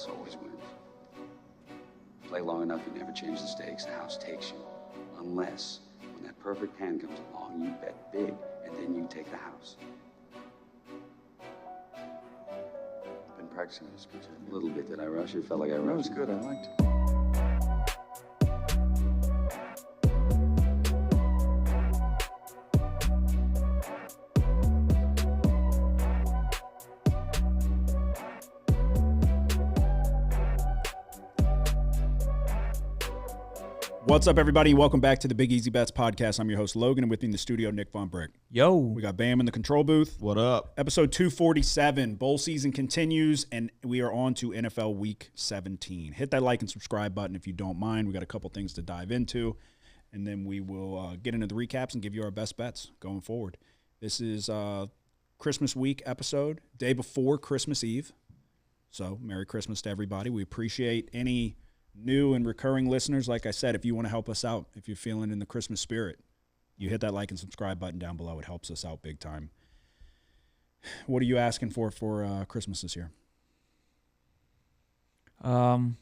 house always wins. Play long enough, you never change the stakes, the house takes you. Unless, when that perfect hand comes along, you bet big, and then you take the house. I've been practicing this a little bit. Did I rush it? Felt like I rushed. That was good. I liked it. What's up, everybody? Welcome back to the Big Easy Bets podcast. I'm your host, Logan, and with me in the studio, Nick Von Brick. Yo. We got Bam in the control booth. What up? Episode 247. Bowl season continues, and we are on to NFL Week 17. Hit that like and subscribe button if you don't mind. We got a couple things to dive into, and then we will get into the recaps and give you our best bets going forward. This is Christmas week episode, day before Christmas Eve. So, Merry Christmas to everybody. We appreciate any new and recurring listeners. Like I said, if you want to help us out, if you're feeling in the Christmas spirit, you hit that like and subscribe button down below. It helps us out big time. What are you asking for Christmas this year? Well,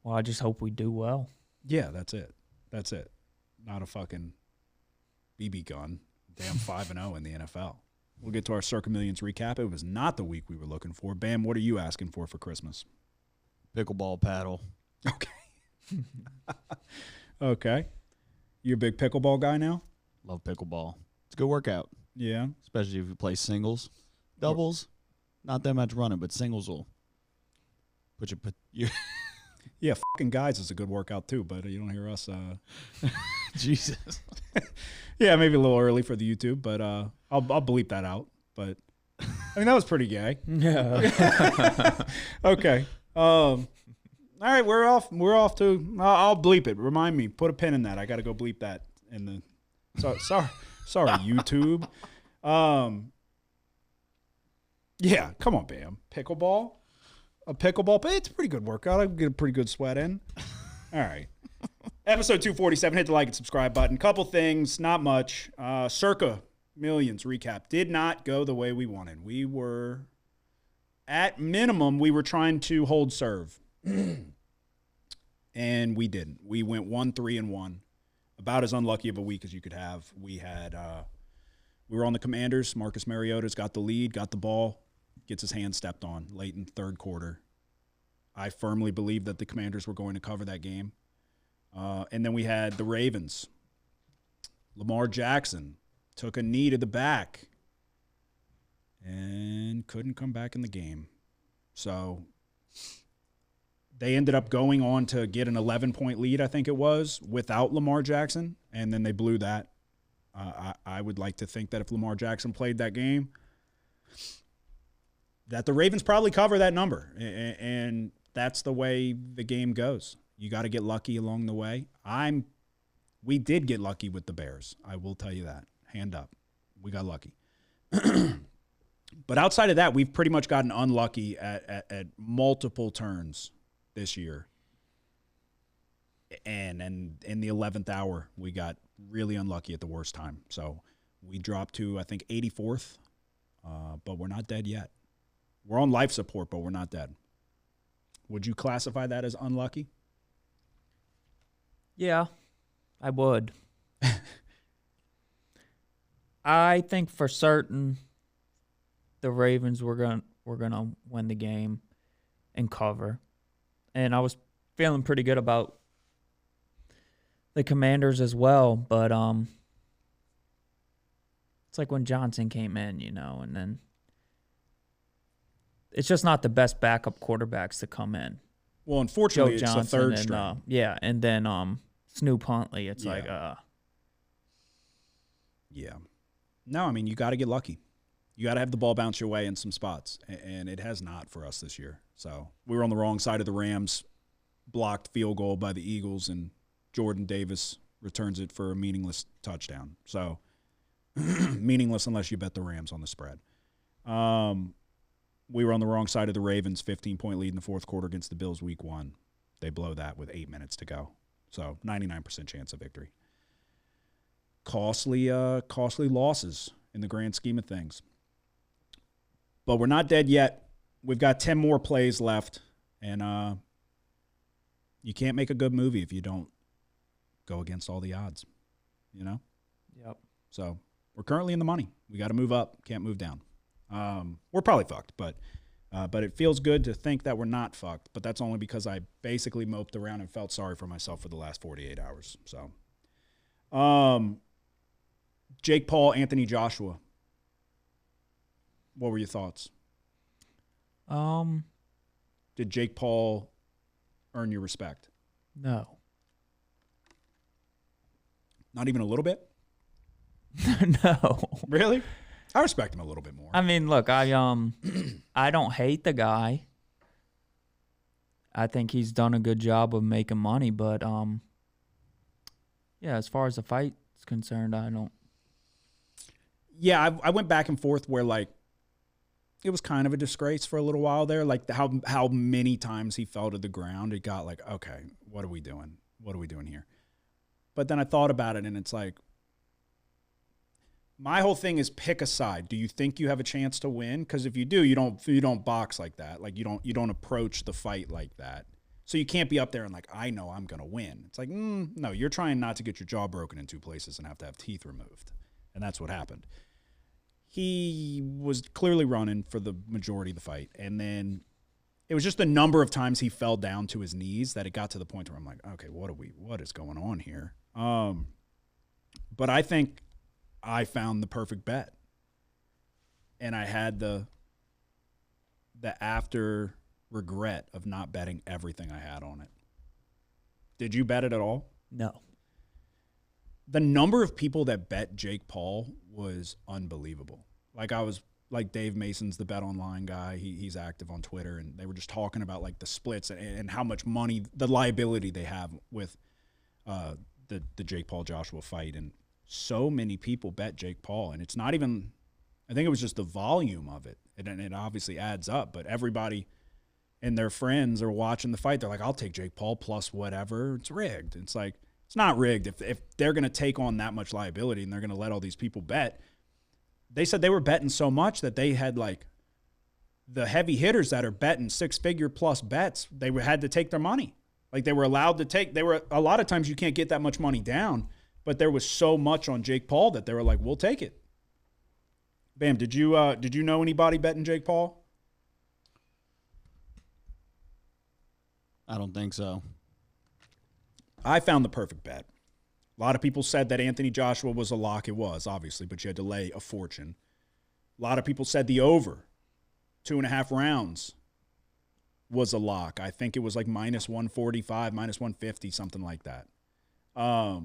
I just hope we do well. Yeah, that's it. That's it. Not a fucking BB gun. Damn 5-0 in the NFL. We'll get to our Circa Millions recap. It was not the week we were looking for. Bam, what are you asking for Christmas? Pickleball paddle. Okay. Okay. You a big pickleball guy now? Love pickleball. It's a good workout. Yeah. Especially if you play singles. Doubles, not that much running, but singles will put you. Yeah, fucking guys is a good workout too, but you don't hear us. Jesus. Yeah, maybe a little early for the YouTube, but I'll bleep that out. But I mean, that was pretty gay. Yeah. Okay. All right, we're off to. I'll bleep it. Remind me. Put a pin in that. I got to go bleep that in the. Sorry, YouTube. Yeah, come on, Bam. Pickleball. A pickleball. It's a pretty good workout. I get a pretty good sweat in. All right. Episode 247. Hit the like and subscribe button. Couple things, not much. Circa Millions recap did not go the way we wanted. We were, at minimum, we were trying to hold serve. And we didn't. We went 1-3-1, about as unlucky of a week as you could have. We were on the Commanders. Marcus Mariota's got the lead, got the ball, gets his hand stepped on late in the third quarter. I firmly believe that the Commanders were going to cover that game. And then we had the Ravens. Lamar Jackson took a knee to the back and couldn't come back in the game. So they ended up going on to get an 11-point lead, I think it was, without Lamar Jackson, and then they blew that. I would like to think that if Lamar Jackson played that game, that the Ravens probably cover that number, and that's the way the game goes. You got to get lucky along the way. We did get lucky with the Bears. I will tell you that. Hand up. We got lucky. But outside of that, we've pretty much gotten unlucky at multiple turns this year. And in the 11th hour, we got really unlucky at the worst time. So we dropped to, I think, 84th, but we're not dead yet. We're on life support, but we're not dead. Would you classify that as unlucky? Yeah, I would. I think for certain the Ravens were gonna win the game and cover. And I was feeling pretty good about the Commanders as well, but it's like when Johnson came in, and then it's just not the best backup quarterbacks to come in. Well, unfortunately, Joe it's Johnson the third and, string. yeah, and then Snoop Huntley. It's like Yeah. No, I mean, you got to get lucky. You got to have the ball bounce your way in some spots, and it has not for us this year. So we were on the wrong side of the Rams, blocked field goal by the Eagles, and Jordan Davis returns it for a meaningless touchdown. So meaningless unless you bet the Rams on the spread. We were on the wrong side of the Ravens, 15-point lead in the fourth quarter against the Bills week 1. They blow that with 8 minutes to go. So 99% chance of victory. Costly losses in the grand scheme of things. But we're not dead yet. We've got 10 more plays left, And you can't make a good movie if you don't go against all the odds, you know? Yep. So we're currently in the money. We got to move up, can't move down. We're probably fucked, but it feels good to think that we're not fucked. But that's only because I basically moped around and felt sorry for myself for the last 48 hours. So, Jake Paul, Anthony Joshua. What were your thoughts? Did Jake Paul earn your respect? No. Not even a little bit? No. Really? I respect him a little bit more. I mean, look, I don't hate the guy. I think he's done a good job of making money, but yeah, as far as the fight is concerned, I don't. Yeah, I went back and forth where, like, it was kind of a disgrace for a little while there. Like, how many times he fell to the ground. It got like, okay, what are we doing? What are we doing here? But then I thought about it, and it's like, my whole thing is pick a side. Do you think you have a chance to win? Because if you do, you don't box like that. Like, you don't approach the fight like that. So you can't be up there and like, I know I'm gonna win. It's like, no, you're trying not to get your jaw broken in 2 places and have to have teeth removed, and that's what happened. He was clearly running for the majority of the fight, and then it was just the number of times he fell down to his knees that it got to the point where I'm like, okay, what is going on here? But I think I found the perfect bet, and I had the after regret of not betting everything I had on it. Did you bet it at all? No. The number of people that bet Jake Paul was unbelievable. Like, I was like, Dave Mason's the Bet Online guy. He's active on Twitter, and they were just talking about like the splits and how much money, the liability they have with the Jake Paul Joshua fight. And so many people bet Jake Paul, and it's not even, I think it was just the volume of it. And it obviously adds up, but everybody and their friends are watching the fight. They're like, I'll take Jake Paul plus whatever. It's rigged. It's like, it's not rigged. If they're going to take on that much liability and they're going to let all these people bet, they said they were betting so much that they had like the heavy hitters that are betting 6-figure plus bets, they had to take their money. Like, they were allowed to take, a lot of times you can't get that much money down, but there was so much on Jake Paul that they were like, we'll take it. Bam, did you know anybody betting Jake Paul? I don't think so. I found the perfect bet. A lot of people said that Anthony Joshua was a lock. It was, obviously, but you had to lay a fortune. A lot of people said the over, 2.5 rounds, was a lock. I think it was like minus 145, minus 150, something like that. I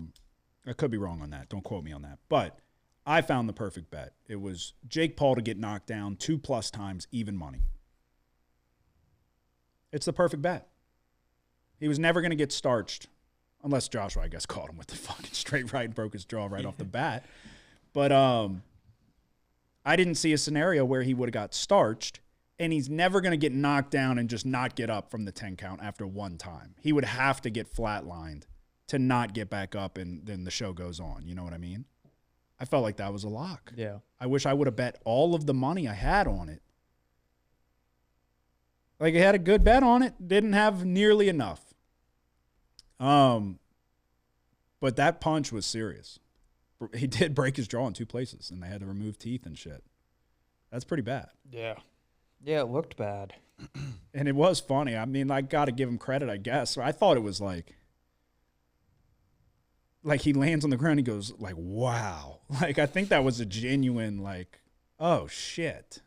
could be wrong on that. Don't quote me on that. But I found the perfect bet. It was Jake Paul to get knocked down 2+ times, even money. It's the perfect bet. He was never going to get starched. Unless Joshua, I guess, caught him with the fucking straight right and broke his jaw right off the bat. But I didn't see a scenario where he would have got starched, and he's never going to get knocked down and just not get up from the 10 count after one time. He would have to get flatlined to not get back up, and then the show goes on. You know what I mean? I felt like that was a lock. Yeah. I wish I would have bet all of the money I had on it. Like, I had a good bet on it, didn't have nearly enough. But that punch was serious. He did break his jaw in 2 places, and they had to remove teeth and shit. That's pretty bad. Yeah. Yeah, it looked bad. And it was funny. I mean, I got to give him credit, I guess. I thought it was like he lands on the ground, he goes like, wow. Like, I think that was a genuine, like, oh shit.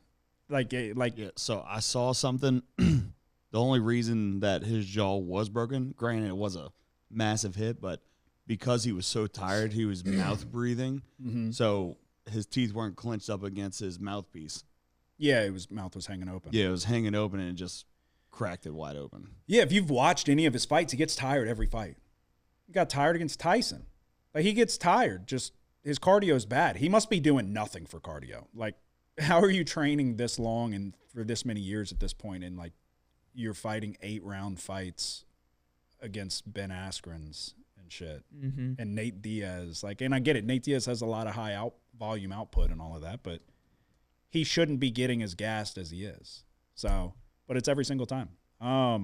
Yeah, so I saw something. The only reason that his jaw was broken, granted it was a massive hit, but because he was so tired, he was mouth breathing. Mm-hmm. So his teeth weren't clenched up against his mouthpiece. Yeah, his mouth was hanging open. Yeah, it was hanging open, and it just cracked it wide open. Yeah, if you've watched any of his fights, he gets tired every fight. He got tired against Tyson. Like, he gets tired. Just his cardio is bad. He must be doing nothing for cardio. Like, how are you training this long and for this many years at this point? And like, you're fighting 8-round fights against Ben Askren's and shit, and Nate Diaz. Like, and I get it. Nate Diaz has a lot of high volume output and all of that, but he shouldn't be getting as gassed as he is. So, but it's every single time. I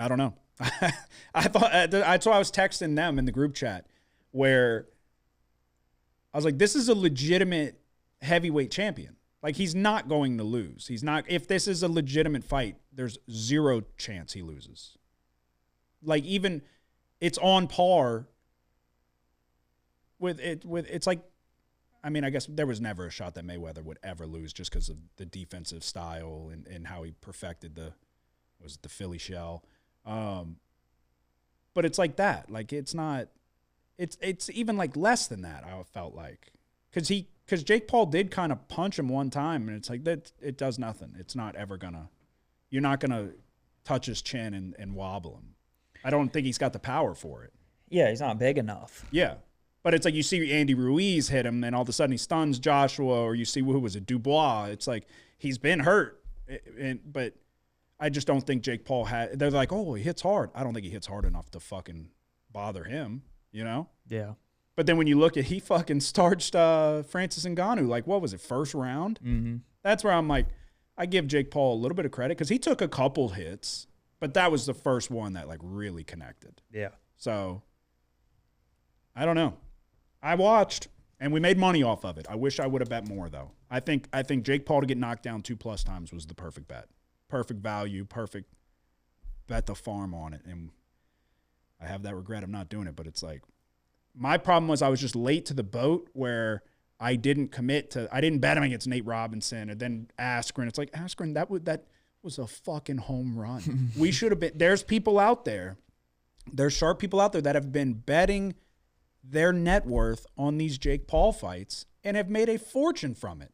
don't know. I thought that's why I was texting them in the group chat where I was like, this is a legitimate heavyweight champion. Like, he's not going to lose. He's not. If this is a legitimate fight, there's zero chance he loses. Like, even it's on par with it. It's like, I mean, I guess there was never a shot that Mayweather would ever lose just because of the defensive style and how he perfected the Philly shell. But it's like that. Like, it's not. It's even like less than that. I felt like because Jake Paul did kind of punch him one time, and it's like that. It does nothing. It's not ever gonna. You're not gonna touch his chin and wobble him. I don't think he's got the power for it. Yeah, he's not big enough. Yeah. But it's like you see Andy Ruiz hit him, and all of a sudden he stuns Joshua, or you see, who was it, Dubois. It's like he's been hurt. But I just don't think Jake Paul had – they're like, oh, he hits hard. I don't think he hits hard enough to fucking bother him, you know? Yeah. But then when you look at – he fucking starched Francis Ngannou, like, what was it, first round? Mm-hmm. That's where I'm like, I give Jake Paul a little bit of credit because he took a couple hits, but that was the first one that, like, really connected. Yeah. So, I don't know. I watched, and we made money off of it. I wish I would have bet more, though. I think Jake Paul to get knocked down 2+ times was the perfect bet. Perfect value, perfect bet the farm on it. And I have that regret of not doing it, but it's like, my problem was I was just late to the boat where I didn't commit to, I didn't bet him against Nate Robinson and then Askren. It's like, Askren, that was a fucking home run. We should have been, there's people out there, there's sharp people out there that have been betting their net worth on these Jake Paul fights and have made a fortune from it.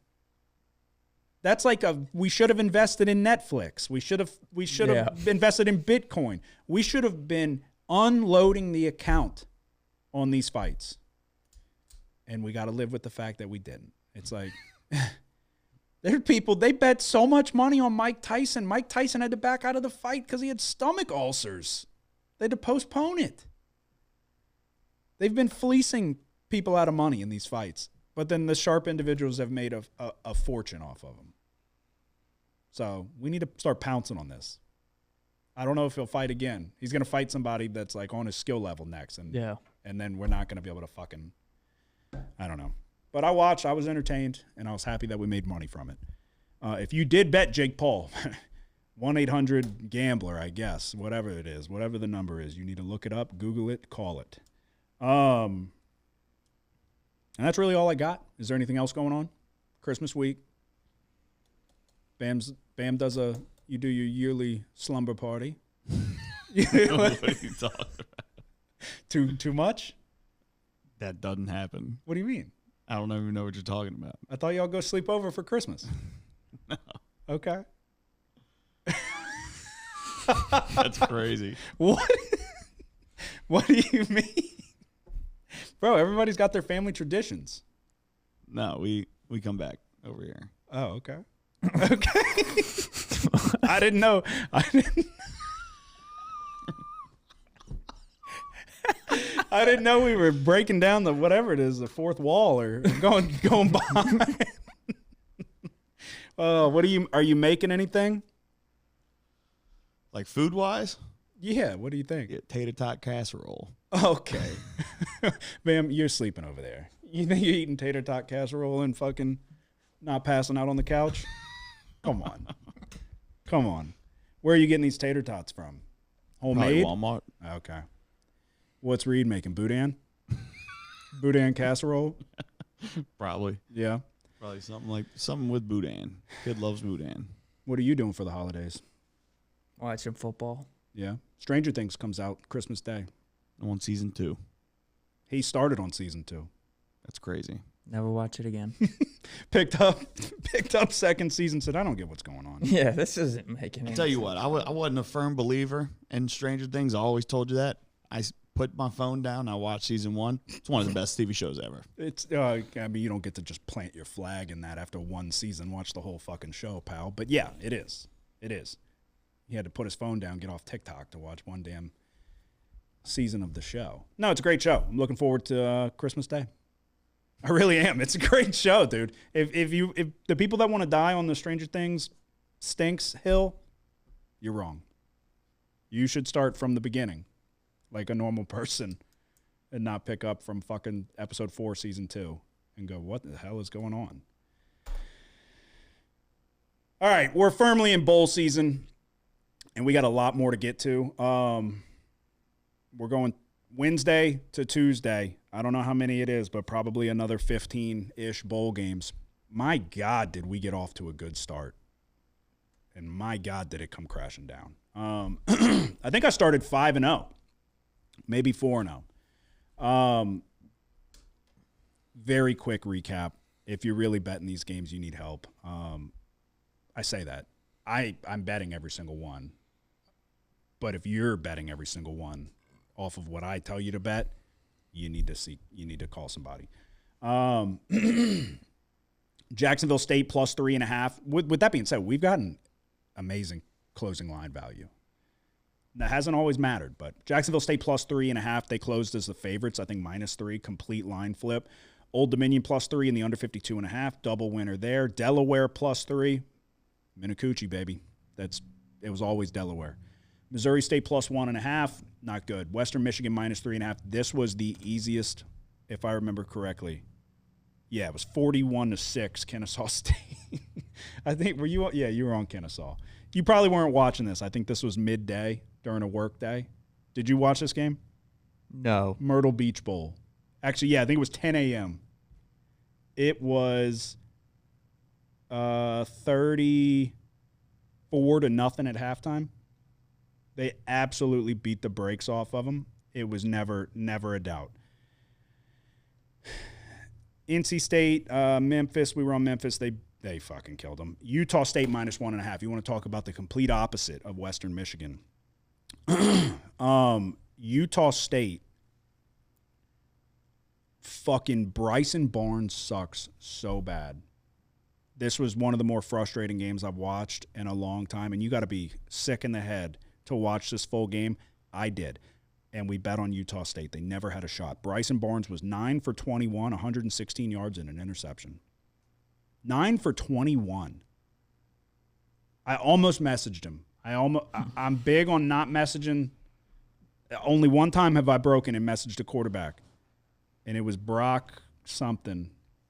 That's like we should have invested in Netflix. We should have invested in Bitcoin. We should have been unloading the account on these fights. And we got to live with the fact that we didn't. It's like, there are people, they bet so much money on Mike Tyson. Mike Tyson had to back out of the fight because he had stomach ulcers. They had to postpone it. They've been fleecing people out of money in these fights. But then the sharp individuals have made a fortune off of them. So we need to start pouncing on this. I don't know if he'll fight again. He's going to fight somebody that's like on his skill level next. And then we're not going to be able to fucking, I don't know. But I watched, I was entertained, and I was happy that we made money from it. If you did bet Jake Paul, 1-800-GAMBLER, I guess, whatever it is, whatever the number is, you need to look it up, Google it, call it. And that's really all I got. Is there anything else going on? Christmas week. Bam does you do your yearly slumber party. What are you talking about? Too much? That doesn't happen. What do you mean? I don't even know what you're talking about. I thought y'all go sleep over for Christmas. No. Okay. That's crazy. What? What do you mean? Bro, everybody's got their family traditions. No, we come back over here. Oh, okay. Okay. I didn't know. I didn't know we were breaking down the whatever it is, the fourth wall, or going by. Are you making anything? Like food wise? Yeah, what do you think? Get tater tot casserole. Okay. Bam, you're sleeping over there. You think you're eating tater tot casserole and fucking not passing out on the couch? Come on. Come on. Where are you getting these tater tots from? Homemade? Probably Walmart. Okay. What's Reed making? Boudin? Boudin casserole? Probably. Yeah. Probably something with boudin. Kid loves boudin. What are you doing for the holidays? Watching football. Yeah. Stranger Things comes out Christmas Day. I'm on season 2. He started on season 2. That's crazy. Never watch it again. Picked up second season, said, I don't get what's going on. Yeah, this isn't making any I'll tell you sense. what, I wasn't a firm believer in Stranger Things. I always told you that. I put my phone down. I watched season 1. It's one of the best TV shows ever. It's I mean, you don't get to just plant your flag in that after one season. Watch the whole fucking show, pal. But yeah, it is. It is. He had to put his phone down, get off TikTok to watch one damn season of the show. No, it's a great show. I'm looking forward to Christmas Day. I really am. It's a great show, dude. If the people that want to die on the Stranger Things stinks, Hill, you're wrong. You should start from the beginning like a normal person and not pick up from fucking episode 4, season 2 and go, what the hell is going on? All right, we're firmly in bowl season, and we got a lot more to get to. We're going Wednesday to Tuesday. I don't know how many it is, but probably another 15-ish bowl games. My God, did we get off to a good start. And my God, did it come crashing down. I think I started 5-0, maybe 4-0. Very quick recap. If you're really betting these games, you need help. I say that. I'm betting every single one. But if you're betting every single one off of what I tell you to bet, you need to call somebody. Jacksonville State plus 3.5. With that being said, we've gotten amazing closing line value. That hasn't always mattered, but Jacksonville State plus 3.5. They closed as the favorites. I think -3, complete line flip. Old Dominion plus 3 in the under 52.5. Double winner there. Delaware plus 3. Minicucci, baby. It was always Delaware. Missouri State plus 1.5. Not good. Western Michigan -3.5. This was the easiest, if I remember correctly. Yeah, it was 41-6, Kennesaw State. I think, were you? Yeah, you were on Kennesaw. You probably weren't watching this. I think this was midday during a work day. Did you watch this game? No. Myrtle Beach Bowl. Actually, yeah, I think it was 10 a.m. It was 34-0 at halftime. They absolutely beat the brakes off of them. It was never a doubt. NC State, Memphis. We were on Memphis. They fucking killed them. Utah State -1.5. You want to talk about the complete opposite of Western Michigan. Utah State. Fucking Bryson Barnes sucks so bad. This was one of the more frustrating games I've watched in a long time, and you got to be sick in the head to watch this full game. I did. And we bet on Utah State. They never had a shot. Bryson Barnes was 9 for 21, 116 yards and an interception. 9 for 21. I almost messaged him. I'm big on not messaging. Only one time have I broken and messaged a quarterback. And it was Brock something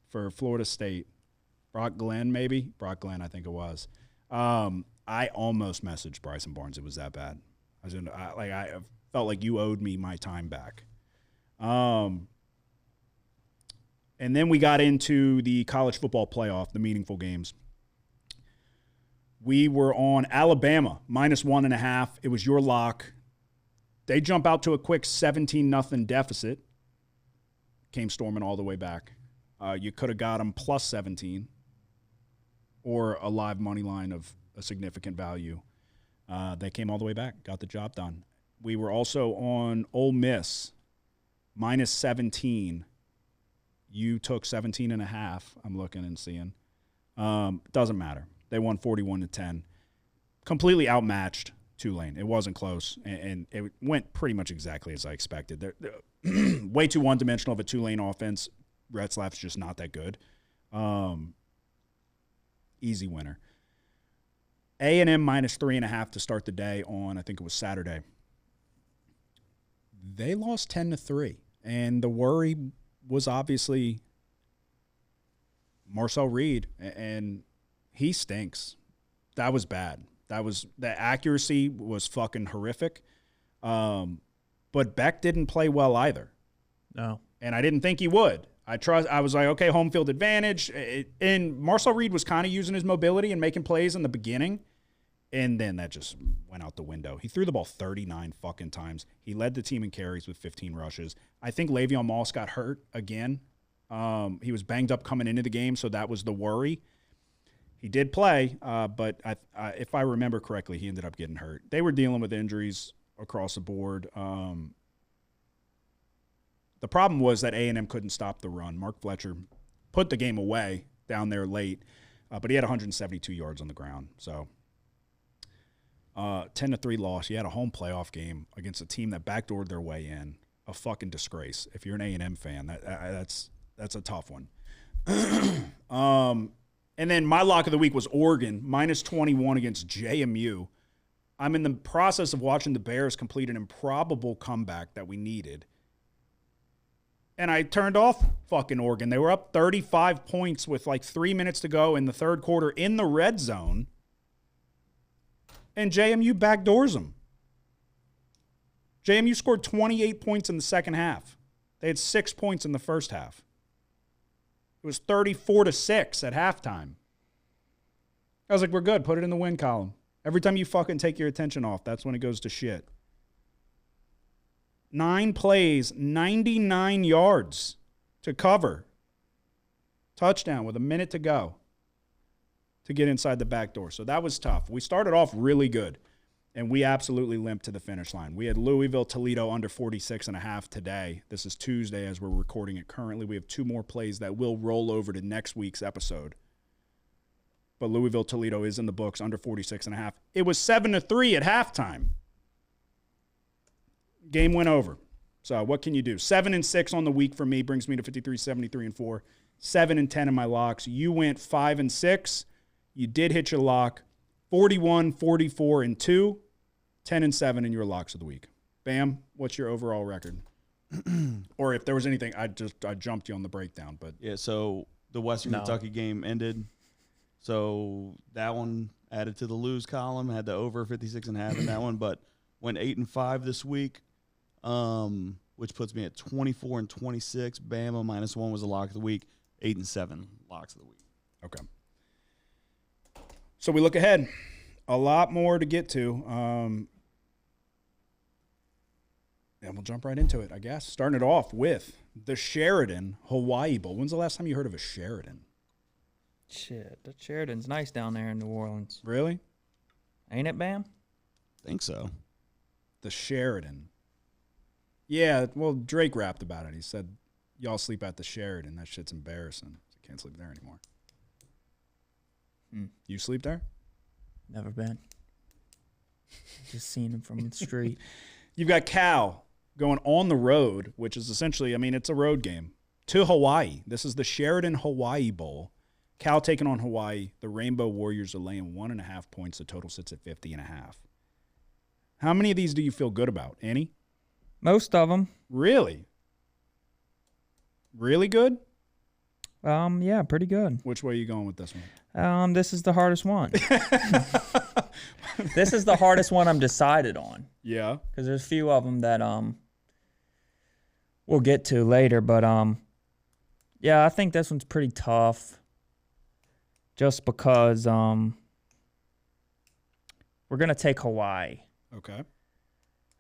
for Florida State. Brock Glenn, maybe? Brock Glenn, I think it was. I almost messaged Bryson Barnes. It was that bad. I felt like you owed me my time back. And then we got into the college football playoff, the meaningful games. We were on Alabama, -1.5. It was your lock. They jump out to a quick 17-0 deficit. Came storming all the way back. You could have got them plus 17 or a live money line of a significant value. They came all the way back, got the job done. We were also on Ole Miss, -17. You took 17.5. I'm looking and seeing. Doesn't matter. They won 41-10. Completely outmatched Tulane. It wasn't close, and it went pretty much exactly as I expected. They're way too one-dimensional of a Tulane offense. Retzlaff's just not that good. Easy winner. A&M -3.5 to start the day on, I think it was Saturday. They lost 10-3, and the worry was obviously Marcel Reed, and he stinks. That was bad. The accuracy was fucking horrific. But Beck didn't play well either. No. And I didn't think he would. I was like, okay, home field advantage. And Marcel Reed was kind of using his mobility and making plays in the beginning. And then that just went out the window. He threw the ball 39 fucking times. He led the team in carries with 15 rushes. I think Le'Veon Moss got hurt again. He was banged up coming into the game, so that was the worry. He did play, but if I remember correctly, he ended up getting hurt. They were dealing with injuries across the board. The problem was that A&M couldn't stop the run. Mark Fletcher put the game away down there late, but he had 172 yards on the ground. So 10-3 loss. You had a home playoff game against a team that backdoored their way in. A fucking disgrace. If you're an A&M fan, that's a tough one. And then my lock of the week was Oregon, minus 21 against JMU. I'm in the process of watching the Bears complete an improbable comeback that we needed. And I turned off fucking Oregon. They were up 35 points with like 3 minutes to go in the third quarter in the red zone. And JMU backdoors them. JMU scored 28 points in the second half. They had 6 points in the first half. It was 34-6 at halftime. I was like, we're good. Put it in the win column. Every time you fucking take your attention off, that's when it goes to shit. 9 plays, 99 yards to cover. Touchdown with a minute to go to get inside the back door. So that was tough. We started off really good, and we absolutely limped to the finish line. We had Louisville, Toledo under 46.5 today. This is Tuesday as we're recording it currently. We have 2 more plays that will roll over to next week's episode. But Louisville, Toledo is in the books under 46.5. It was 7-3 at halftime. Game went over. So what can you do? 7-6 on the week for me brings me to 53, 73, and 4. 7-10 in my locks. You went 5-6. You did hit your lock. 41, 44, and 2. 10-7 in your locks of the week. Bam. What's your overall record? Or if there was anything, I jumped you on the breakdown. But yeah, so the Western Kentucky game ended. So that one added to the lose column, had the over 56.5 in that one, but went 8-5 this week, which puts me at 24-26. Bama -1 was a lock of the week. 8-7 locks of the week. Okay. So we look ahead. A lot more to get to. And we'll jump right into it, I guess. Starting it off with the Sheridan Hawaii Bowl. When's the last time you heard of a Sheridan? Shit, the Sheridan's nice down there in New Orleans. Really? Ain't it, Bam? Think so. The Sheridan. Yeah, well, Drake rapped about it. He said, y'all sleep at the Sheridan. That shit's embarrassing. So can't sleep there anymore. You sleep there? Never been. Just seen him from the street. You've got Cal going on the road, which is essentially, I mean, it's a road game, to Hawaii. This is the Sheridan Hawaii Bowl. Cal taking on Hawaii. The Rainbow Warriors are laying 1.5 points. The total sits at 50.5. How many of these do you feel good about, Annie? Most of them. Really? Really good? Yeah, pretty good. Which way are you going with this one? This is the hardest one. This is the hardest one I'm decided on. Yeah. Because there's a few of them that we'll get to later, but yeah, I think this one's pretty tough. Just because we're gonna take Hawaii. Okay.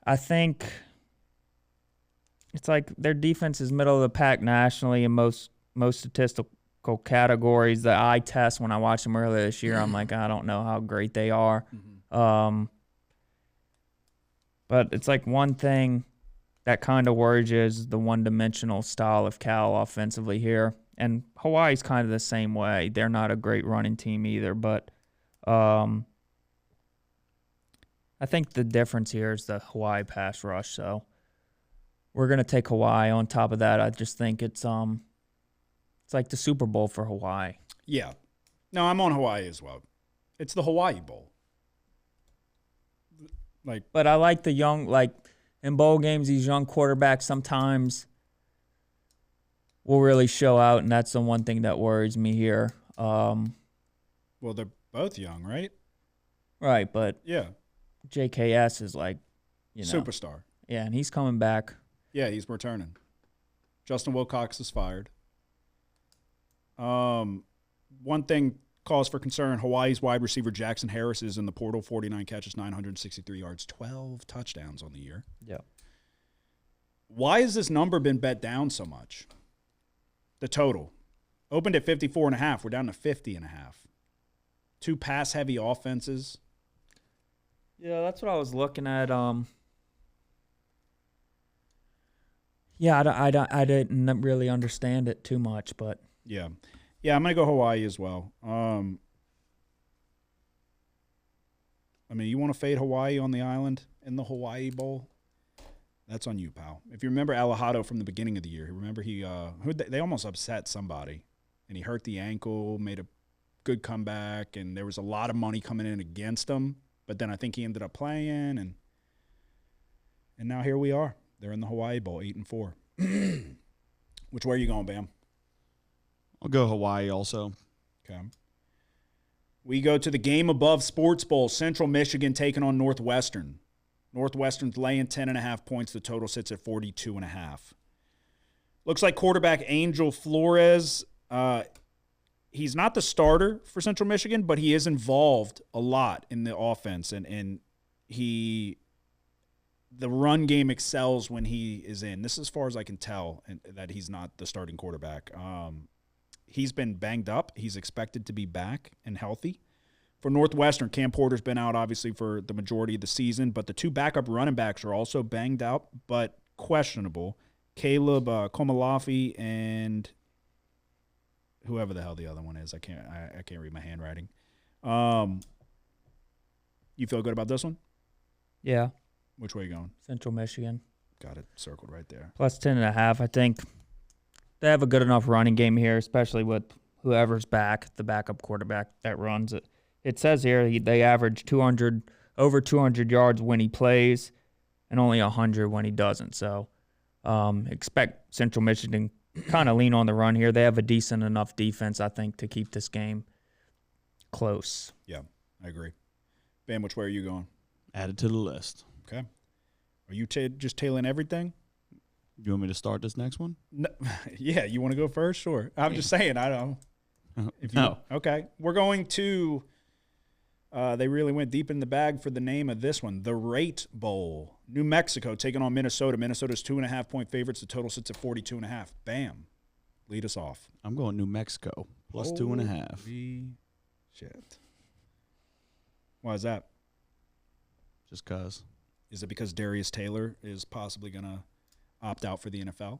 I think it's like their defense is middle of the pack nationally in most statistical categories. The eye test when I watched them earlier this year, I'm like, I don't know how great they are. But it's like one thing that kind of worries you is the one-dimensional style of Cal offensively here. And Hawaii's kind of the same way. They're not a great running team either, but I think the difference here is the Hawaii pass rush. So we're going to take Hawaii. On top of that, I just think it's like the Super Bowl for Hawaii. Yeah. No, I'm on Hawaii as well. It's the Hawaii Bowl. But I like the young, like in bowl games, these young quarterbacks sometimes will really show out, and that's the one thing that worries me here. Well, they're both young, right? Right, but yeah, JKS is like, superstar. Yeah, and he's coming back. Yeah, he's returning. Justin Wilcox is fired. One thing cause for concern, Hawaii's wide receiver Jackson Harris is in the portal, 49 catches, 963 yards, 12 touchdowns on the year. Yeah. Why has this number been bet down so much? The total. Opened at 54.5. We're down to 50.5. 2 pass-heavy offenses. Yeah, that's what I was looking at. Yeah, I didn't really understand it too much, but yeah, I'm gonna go Hawaii as well. I mean, you want to fade Hawaii on the island in the Hawaii Bowl? That's on you, pal. If you remember Alejado from the beginning of the year, remember they almost upset somebody, and he hurt the ankle, made a good comeback, and there was a lot of money coming in against him. But then I think he ended up playing, and now here we are. They're in the Hawaii Bowl, 8-4. Which way are you going, Bam? I'll go Hawaii also. Okay. We go to the game above Sports Bowl. Central Michigan taking on Northwestern. Northwestern's laying 10.5 points. The total sits at 42.5. Looks like quarterback Angel Flores. He's not the starter for Central Michigan, but he is involved a lot in the offense, and the run game excels when he is in. This is as far as I can tell, and that he's not the starting quarterback. He's been banged up. He's expected to be back and healthy. For Northwestern, Cam Porter's been out, obviously, for the majority of the season, but the two backup running backs are also banged out, but questionable. Caleb Komalafi and whoever the hell the other one is. I can't read my handwriting. You feel good about this one? Yeah. Which way are you going? Central Michigan. Got it circled right there. Plus 10.5. I think they have a good enough running game here, especially with whoever's back, the backup quarterback that runs it. It says here they average over 200 yards when he plays and only 100 when he doesn't. So expect Central Michigan kind of lean on the run here. They have a decent enough defense, I think, to keep this game close. Yeah, I agree. Bam, which way are you going? Add it to the list. Okay. Are you just tailing everything? You want me to start this next one? No, yeah, you want to go first? Sure. I'm just saying, I don't know. No. Okay. We're going to they really went deep in the bag for the name of this one, the Rate Bowl. New Mexico taking on Minnesota. Minnesota's 2.5-point favorites. The total sits at 42.5. Bam. Lead us off. I'm going New Mexico, plus 2.5. Holy shit. Why is that? Just because. Is it because Darius Taylor is possibly going to opt out for the NFL?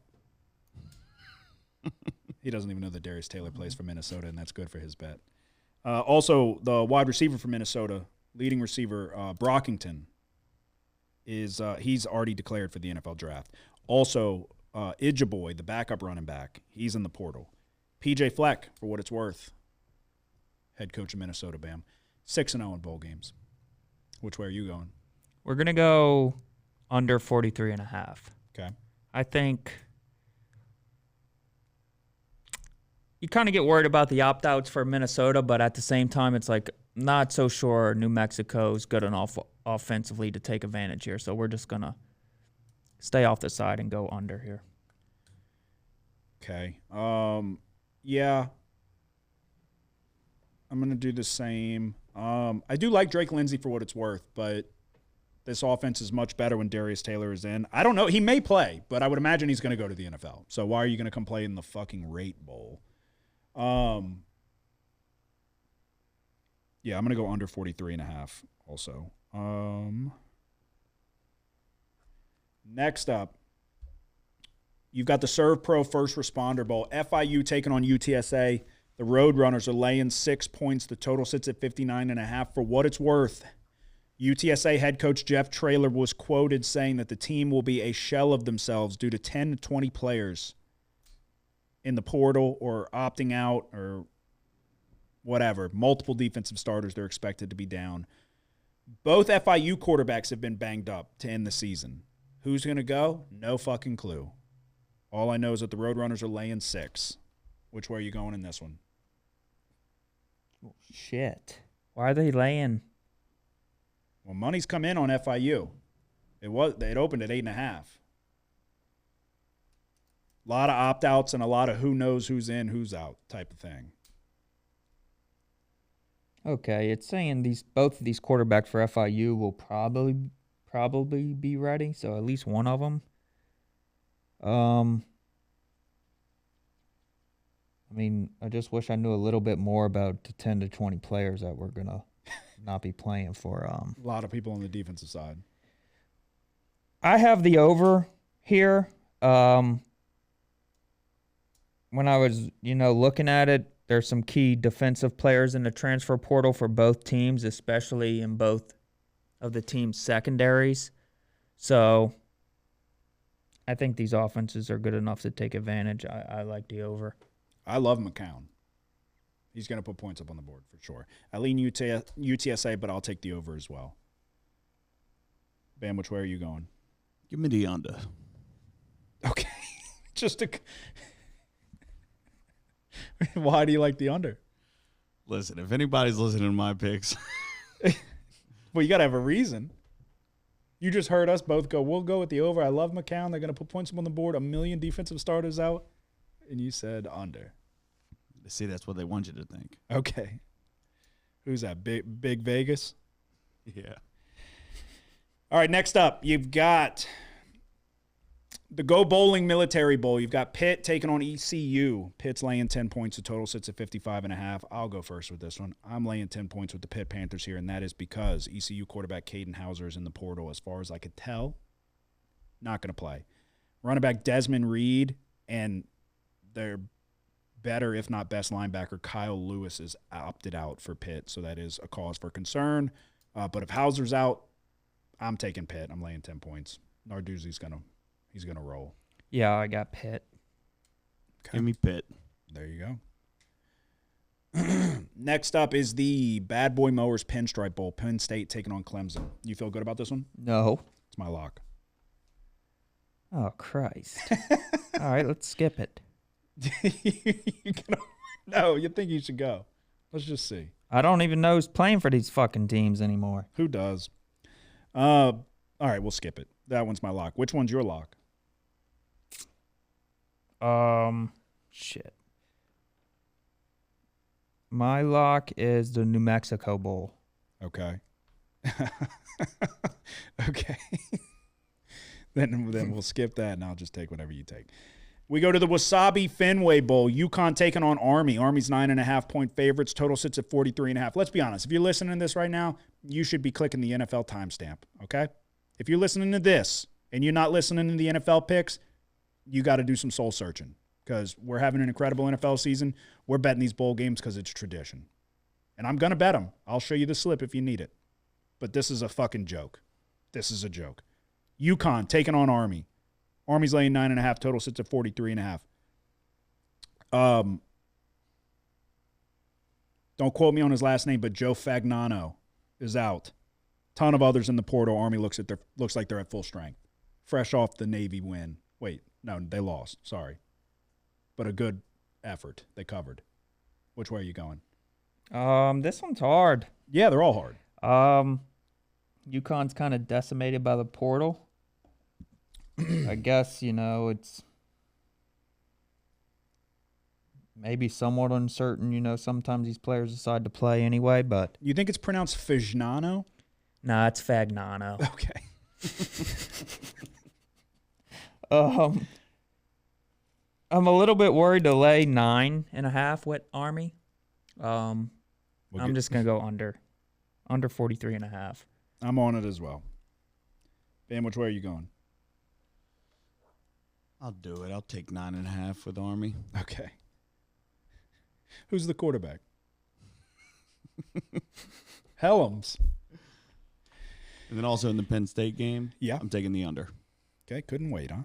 He doesn't even know that Darius Taylor plays for Minnesota, and that's good for his bet. Also, the wide receiver for Minnesota, leading receiver Brockington, he's already declared for the NFL draft. Also, Ijaboy, the backup running back, he's in the portal. PJ Fleck, for what it's worth, head coach of Minnesota, Bam. 6-0 in bowl games. Which way are you going? We're going to go under 43.5. Okay. I think you kind of get worried about the opt-outs for Minnesota, but at the same time, it's like not so sure New Mexico's good enough offensively to take advantage here. So we're just going to stay off the side and go under here. Okay. Yeah. I'm going to do the same. I do like Drake Lindsey for what it's worth, but this offense is much better when Darius Taylor is in. I don't know. He may play, but I would imagine he's going to go to the NFL. So why are you going to come play in the fucking Rate Bowl? Yeah, I'm going to go under 43.5 also. Next up, you've got the Serve Pro First Responder Bowl. FIU taking on UTSA. The Roadrunners are laying 6 points. The total sits at 59.5. For what it's worth, UTSA head coach Jeff Traylor was quoted saying that the team will be a shell of themselves due to 10 to 20 players in the portal or opting out or whatever. Multiple defensive starters they're expected to be down. Both FIU quarterbacks have been banged up to end the season. Who's going to go? No fucking clue. All I know is that the Roadrunners are laying 6. Which way are you going in this one? Shit. Why are they laying? Well, money's come in on FIU. It opened at 8.5. A lot of opt-outs and a lot of who knows who's in, who's out type of thing. Okay, it's saying both of these quarterbacks for FIU will probably be ready, so at least one of them. I mean, I just wish I knew a little bit more about the 10 to 20 players that we're going to not be playing for. A lot of people on the defensive side. I have the over here. When I was, looking at it, there's some key defensive players in the transfer portal for both teams, especially in both of the team's secondaries. So I think these offenses are good enough to take advantage. I like the over. I love McCown. He's going to put points up on the board for sure. I lean UTSA, but I'll take the over as well. Bam, which way are you going? Give me the under. Okay. Why do you like the under? Listen, if anybody's listening to my picks. Well, you got to have a reason. You just heard us both go, we'll go with the over. I love McCown. They're going to put points up on the board, 1 million defensive starters out. And you said under. See, that's what they want you to think. Okay. Who's that? Big Vegas? Yeah. All right, next up, you've got the Go Bowling Military Bowl. You've got Pitt taking on ECU. Pitt's laying 10 points. The total sits at 55.5. I'll go first with this one. I'm laying 10 points with the Pitt Panthers here, and that is because ECU quarterback Caden Hauser is in the portal. As far as I could tell, not going to play. Running back Desmond Reed and their better, if not best, linebacker Kyle Lewis is opted out for Pitt, so that is a cause for concern. But if Hauser's out, I'm taking Pitt. I'm laying 10 points. Narduzzi's gonna roll. Yeah, I got Pitt. Okay. Give me Pitt. There you go. Next up is the Bad Boy Mowers Pinstripe Bowl. Penn State taking on Clemson. You feel good about this one? No. It's my lock. Oh, Christ. All right, let's skip it. No, you think you should go. Let's just see. I don't even know who's playing for these fucking teams anymore. Who does? All right, we'll skip it. That one's my lock. Which one's your lock? Shit. My lock is the New Mexico Bowl. Okay. Okay. Then we'll skip that, and I'll just take whatever you take. We go to the Wasabi Fenway Bowl. UConn taking on Army. Army's 9.5-point favorites. Total sits at 43.5. Let's be honest. If you're listening to this right now, you should be clicking the NFL timestamp, okay? If you're listening to this and you're not listening to the NFL picks, you got to do some soul searching because we're having an incredible NFL season. We're betting these bowl games because it's tradition. And I'm going to bet them. I'll show you the slip if you need it. But this is a fucking joke. This is a joke. UConn taking on Army. Army's laying 9.5. Total sits at 43.5. Don't quote me on his last name, but Joe Fagnano is out. Ton of others in the portal. Army looks like they're at full strength. Fresh off the Navy win. Wait, no, they lost. Sorry. But a good effort. They covered. Which way are you going? This one's hard. Yeah, they're all hard. UConn's kind of decimated by the portal. I guess, it's maybe somewhat uncertain. Sometimes these players decide to play anyway, but. You think it's pronounced Fagnano? Nah, it's Fagnano. Okay. I'm a little bit worried to lay 9.5 with Army. I'm just going to go under 43.5. I'm on it as well. Bam, which way are you going? I'll do it. I'll take 9.5 with Army. Okay. Who's the quarterback? Helms. And then also in the Penn State game, Yeah. I'm taking the under. Okay, couldn't wait, huh?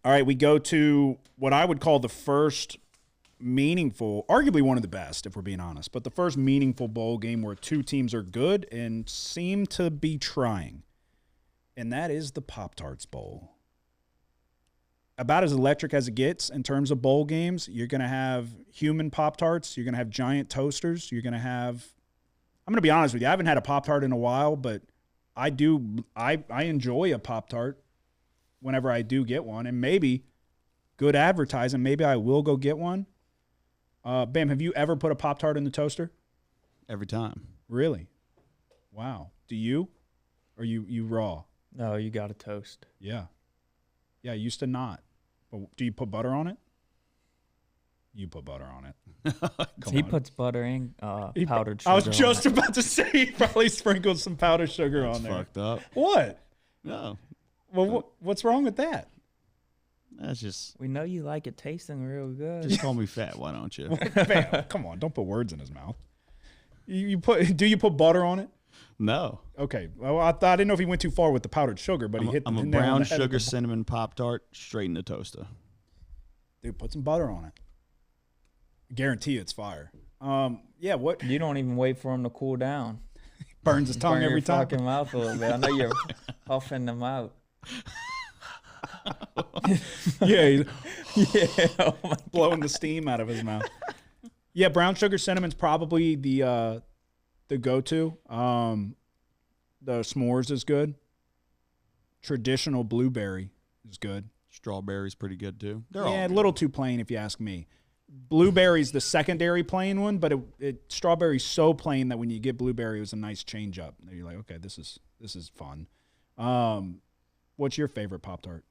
All right, we go to what I would call the first meaningful, arguably one of the best, if we're being honest, but the first meaningful bowl game where two teams are good and seem to be trying, and that is the Pop-Tarts Bowl. About as electric as it gets in terms of bowl games. You're going to have human Pop-Tarts. You're going to have giant toasters. You're going to have – I'm going to be honest with you. I haven't had a Pop-Tart in a while, but I enjoy a Pop-Tart whenever I do get one. And maybe good advertising, maybe I will go get one. Bam, have you ever put a Pop-Tart in the toaster? Every time. Really? Wow. Do you? Or you raw? No, you got to toast. Yeah. Yeah, I used to not. But do you put butter on it? You put butter on it. He puts butter and powdered sugar. I was just about to say he probably sprinkled some powdered sugar on there. Fucked up. What? No. Well, what's wrong with that? That's just. We know you like it tasting real good. Just call me fat, why don't you? Bam, come on, don't put words in his mouth. Do you put butter on it? No. Okay. Well, I didn't know if he went too far with the powdered sugar, but I'm a the nail on brown the head sugar with the- cinnamon Pop-Tart straight in the toaster. Dude, put some butter on it. Guarantee it's fire. Yeah, what? You don't even wait for him to cool down. Burns his tongue Burn every your time. fucking mouth a little bit. I know you're puffing them out. Yeah, he's Yeah. Oh my. blowing the steam out of his mouth. Yeah, brown sugar cinnamon's probably the go-to. The s'mores is good. Traditional blueberry is good. Strawberry's pretty good too. They're Yeah, all a good. little too plain if you ask me. Blueberry's the secondary plain one, but strawberry's so plain that when you get blueberry, it was a nice change up. And you're like, okay, this is fun. What's your favorite Pop-Tart?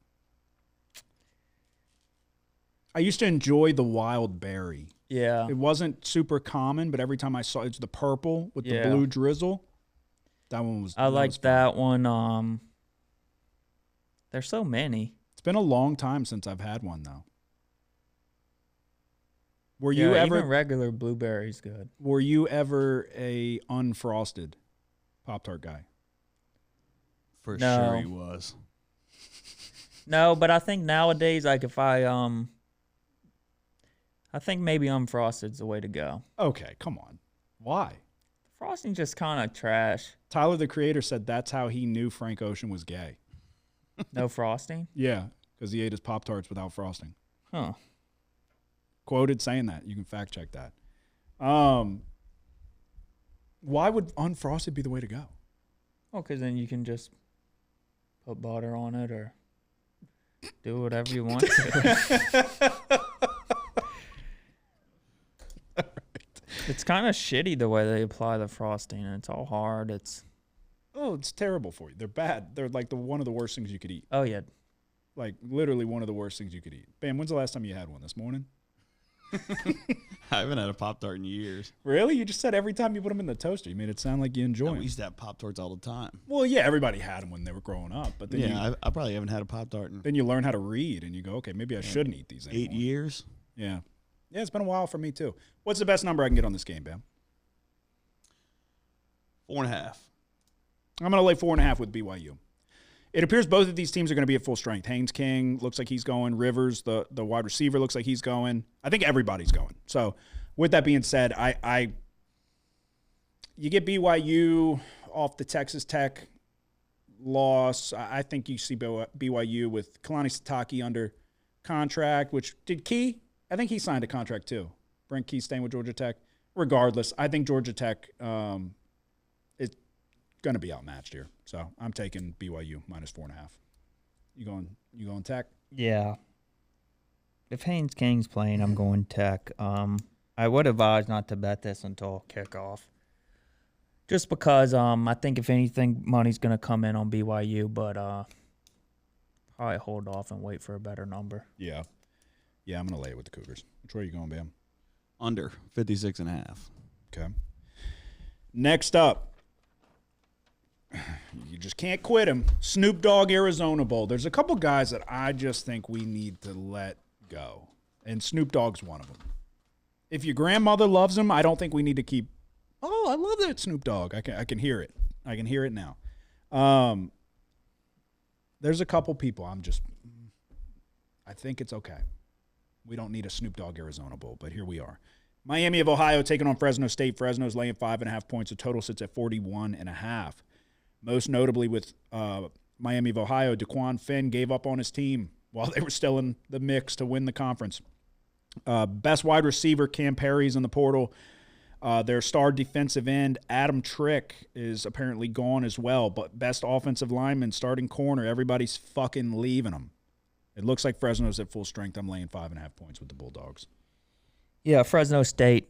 I used to enjoy the wild berry. Yeah. It wasn't super common, but every time I saw it's the purple with the Yeah. blue drizzle. That one was. I like was fun. that one. There's so many. It's been a long time since I've had one though. Were Yeah, you ever? even regular blueberries good? Were you ever a unfrosted Pop-Tart guy? For No. sure he was. No, but I think nowadays, like if I think maybe unfrosted's the way to go. Okay, come on. Why? Frosting just kind of trash. Tyler, the creator, said that's how he knew Frank Ocean was gay. No frosting? Yeah, because he ate his Pop-Tarts without frosting. Huh. Quoted saying that. You can fact check that. Why would unfrosted be the way to go? Well, because then you can just put butter on it or do whatever you want to. It's kind of shitty the way they apply the frosting. It's all hard. It's It's terrible for you. They're bad. They're like one of the worst things you could eat. oh yeah. Like literally one of the worst things you could eat. Bam, when's the last time you had one? This morning? I haven't had a Pop-Tart in years. Really? You just said every time you put them in the toaster. You made it sound like you enjoy No, them. we used to have Pop-Tarts all the time. Well, yeah, everybody had them when they were growing up. But then I probably haven't had a Pop-Tart in then you learn how to read and you go, okay, maybe I shouldn't eat these anymore. 8 years. Yeah. Yeah, it's been a while for me too. What's the best number I can get on this game, Bam? 4.5. I'm going to lay 4.5 with BYU. It appears both of these teams are going to be at full strength. Haynes King looks like he's going. Rivers, the wide receiver, looks like he's going. I think everybody's going. So, with that being said, you get BYU off the Texas Tech loss. I think you see BYU with Kalani Sitake under contract, which did Key? I think he signed a contract too. Brent Key staying with Georgia Tech. Regardless, I think Georgia Tech is going to be outmatched here. So I'm taking BYU minus 4.5. You going Tech? Yeah. If Haynes King's playing, I'm going Tech. I would advise not to bet this until kickoff. Just because I think if anything, money's going to come in on BYU, but probably hold off and wait for a better number. Yeah. Yeah, I'm going to lay it with the Cougars. Which way are you going, Bam? Under 56.5. Okay. Next up, you just can't quit him. Snoop Dogg Arizona Bowl. There's a couple guys that I just think we need to let go, and Snoop Dogg's one of them. If your grandmother loves him, I don't think we need to keep. Oh, I love that Snoop Dogg. I can hear it. I can hear it now. There's a couple people. I think it's okay. We don't need a Snoop Dogg Arizona Bowl, but here we are. Miami of Ohio taking on Fresno State. Fresno's laying 5.5 points. The total sits at 41.5. Most notably with Miami of Ohio, DeQuan Finn gave up on his team while they were still in the mix to win the conference. Best wide receiver, Cam Perry's in the portal. Their star defensive end, Adam Trick, is apparently gone as well. But best offensive lineman, starting corner, everybody's fucking leaving them. It looks like Fresno's at full strength. I'm laying 5.5 points with the Bulldogs. Yeah, Fresno State.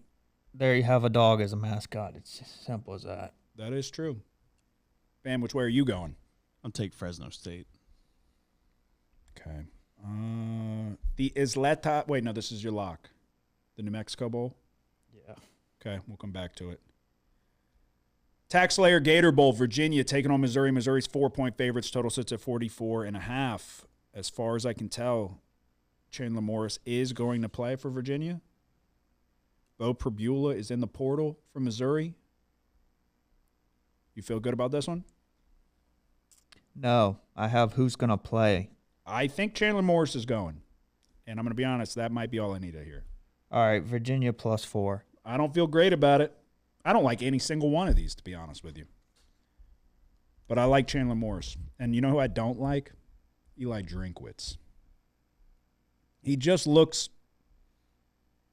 There you have a dog as a mascot. It's as simple as that. That is true. Bam, which way are you going? I'll take Fresno State. Okay. The Isleta. Wait, no, this is your lock. The New Mexico Bowl? Yeah. Okay, we'll come back to it. Tax Slayer Gator Bowl, Virginia taking on Missouri. Missouri's 4-point favorites. Total sits at 44.5. As far as I can tell, Chandler Morris is going to play for Virginia. Bo Prabula is in the portal for Missouri. You feel good about this one? No, I have who's going to play. I think Chandler Morris is going. And I'm going to be honest, that might be all I need to hear. All right, Virginia +4. I don't feel great about it. I don't like any single one of these, to be honest with you. But I like Chandler Morris. And you know who I don't like? Eli Drinkwitz. He just looks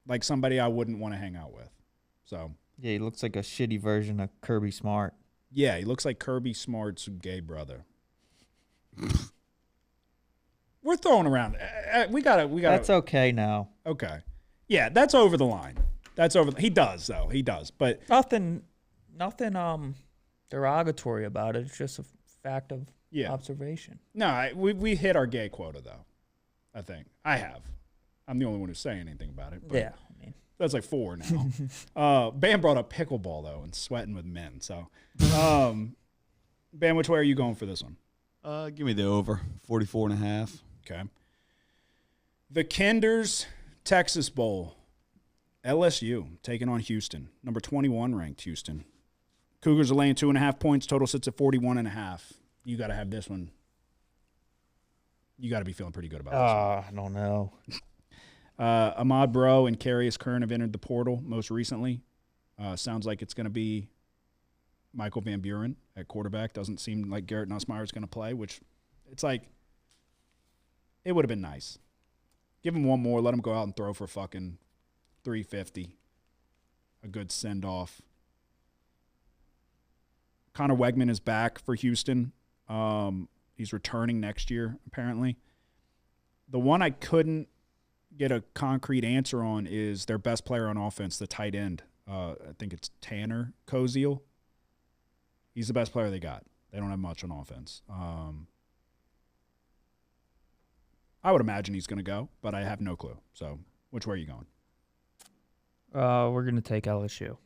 like somebody I wouldn't want to hang out with. So, Yeah, he looks like a shitty version of Kirby Smart. yeah, he looks like Kirby Smart's gay brother. We're throwing around. We gotta. That's okay now. Okay. Yeah, that's over the line. That's over. He does though. He does. But Nothing derogatory about it. It's just a fact of observation. no, we hit our gay quota though. I think I have. I'm the only one who's saying anything about it. But Yeah, I mean, that's like 4 now. Bam brought up pickleball though and sweating with men. So, Bam, which way are you going for this one? Give me the over 44.5. Okay. The Kinders Texas Bowl. LSU taking on Houston. Number 21 ranked Houston. Cougars are laying 2.5 points. Total sits at 41.5. You got to have this one. You got to be feeling pretty good about this one. I don't know. Ahmad Bro and Carius Kern have entered the portal most recently. Sounds like it's going to be Michael Van Buren at quarterback. Doesn't seem like Garrett Nussmeier is going to play, which it's like it would have been nice. Give him one more. Let him go out and throw for fucking 350. A good send-off. Connor Wegman is back for Houston. He's returning next year, apparently. The one I couldn't get a concrete answer on is their best player on offense, the tight end. I think it's Tanner Koziel. He's the best player they got. They don't have much on offense. I would imagine he's going to go, but I have no clue. So, which way are you going? We're going to take LSU.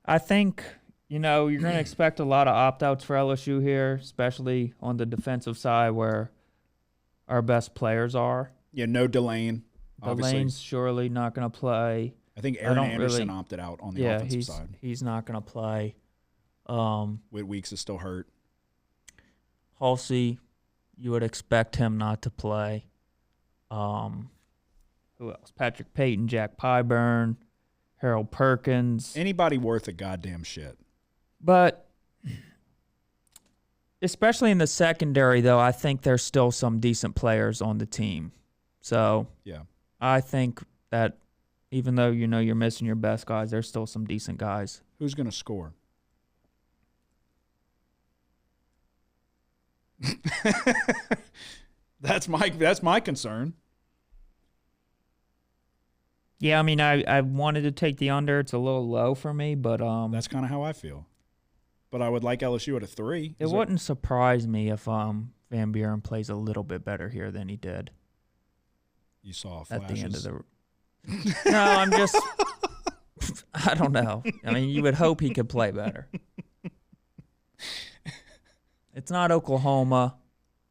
I think, you're going to expect a lot of opt-outs for LSU here, especially on the defensive side where our best players are. Yeah, no Delane. Delane's surely not going to play. I think Aaron Anderson opted out on the offensive side. He's not going to play. Whit Weeks is still hurt. Halsey, you would expect him not to play. Who else? Patrick Payton, Jack Pyburn, Harold Perkins. Anybody worth a goddamn shit. But especially in the secondary, though, I think there's still some decent players on the team. So yeah, I think that even though you're missing your best guys, there's still some decent guys. Who's going to score? That's my concern. Yeah, I mean, I wanted to take the under. It's a little low for me, but that's kind of how I feel. But I would like LSU at a 3. It wouldn't surprise me if Van Buren plays a little bit better here than he did. You saw flashes. At the end of the. No, I'm just. I don't know. I mean, you would hope he could play better. It's not Oklahoma.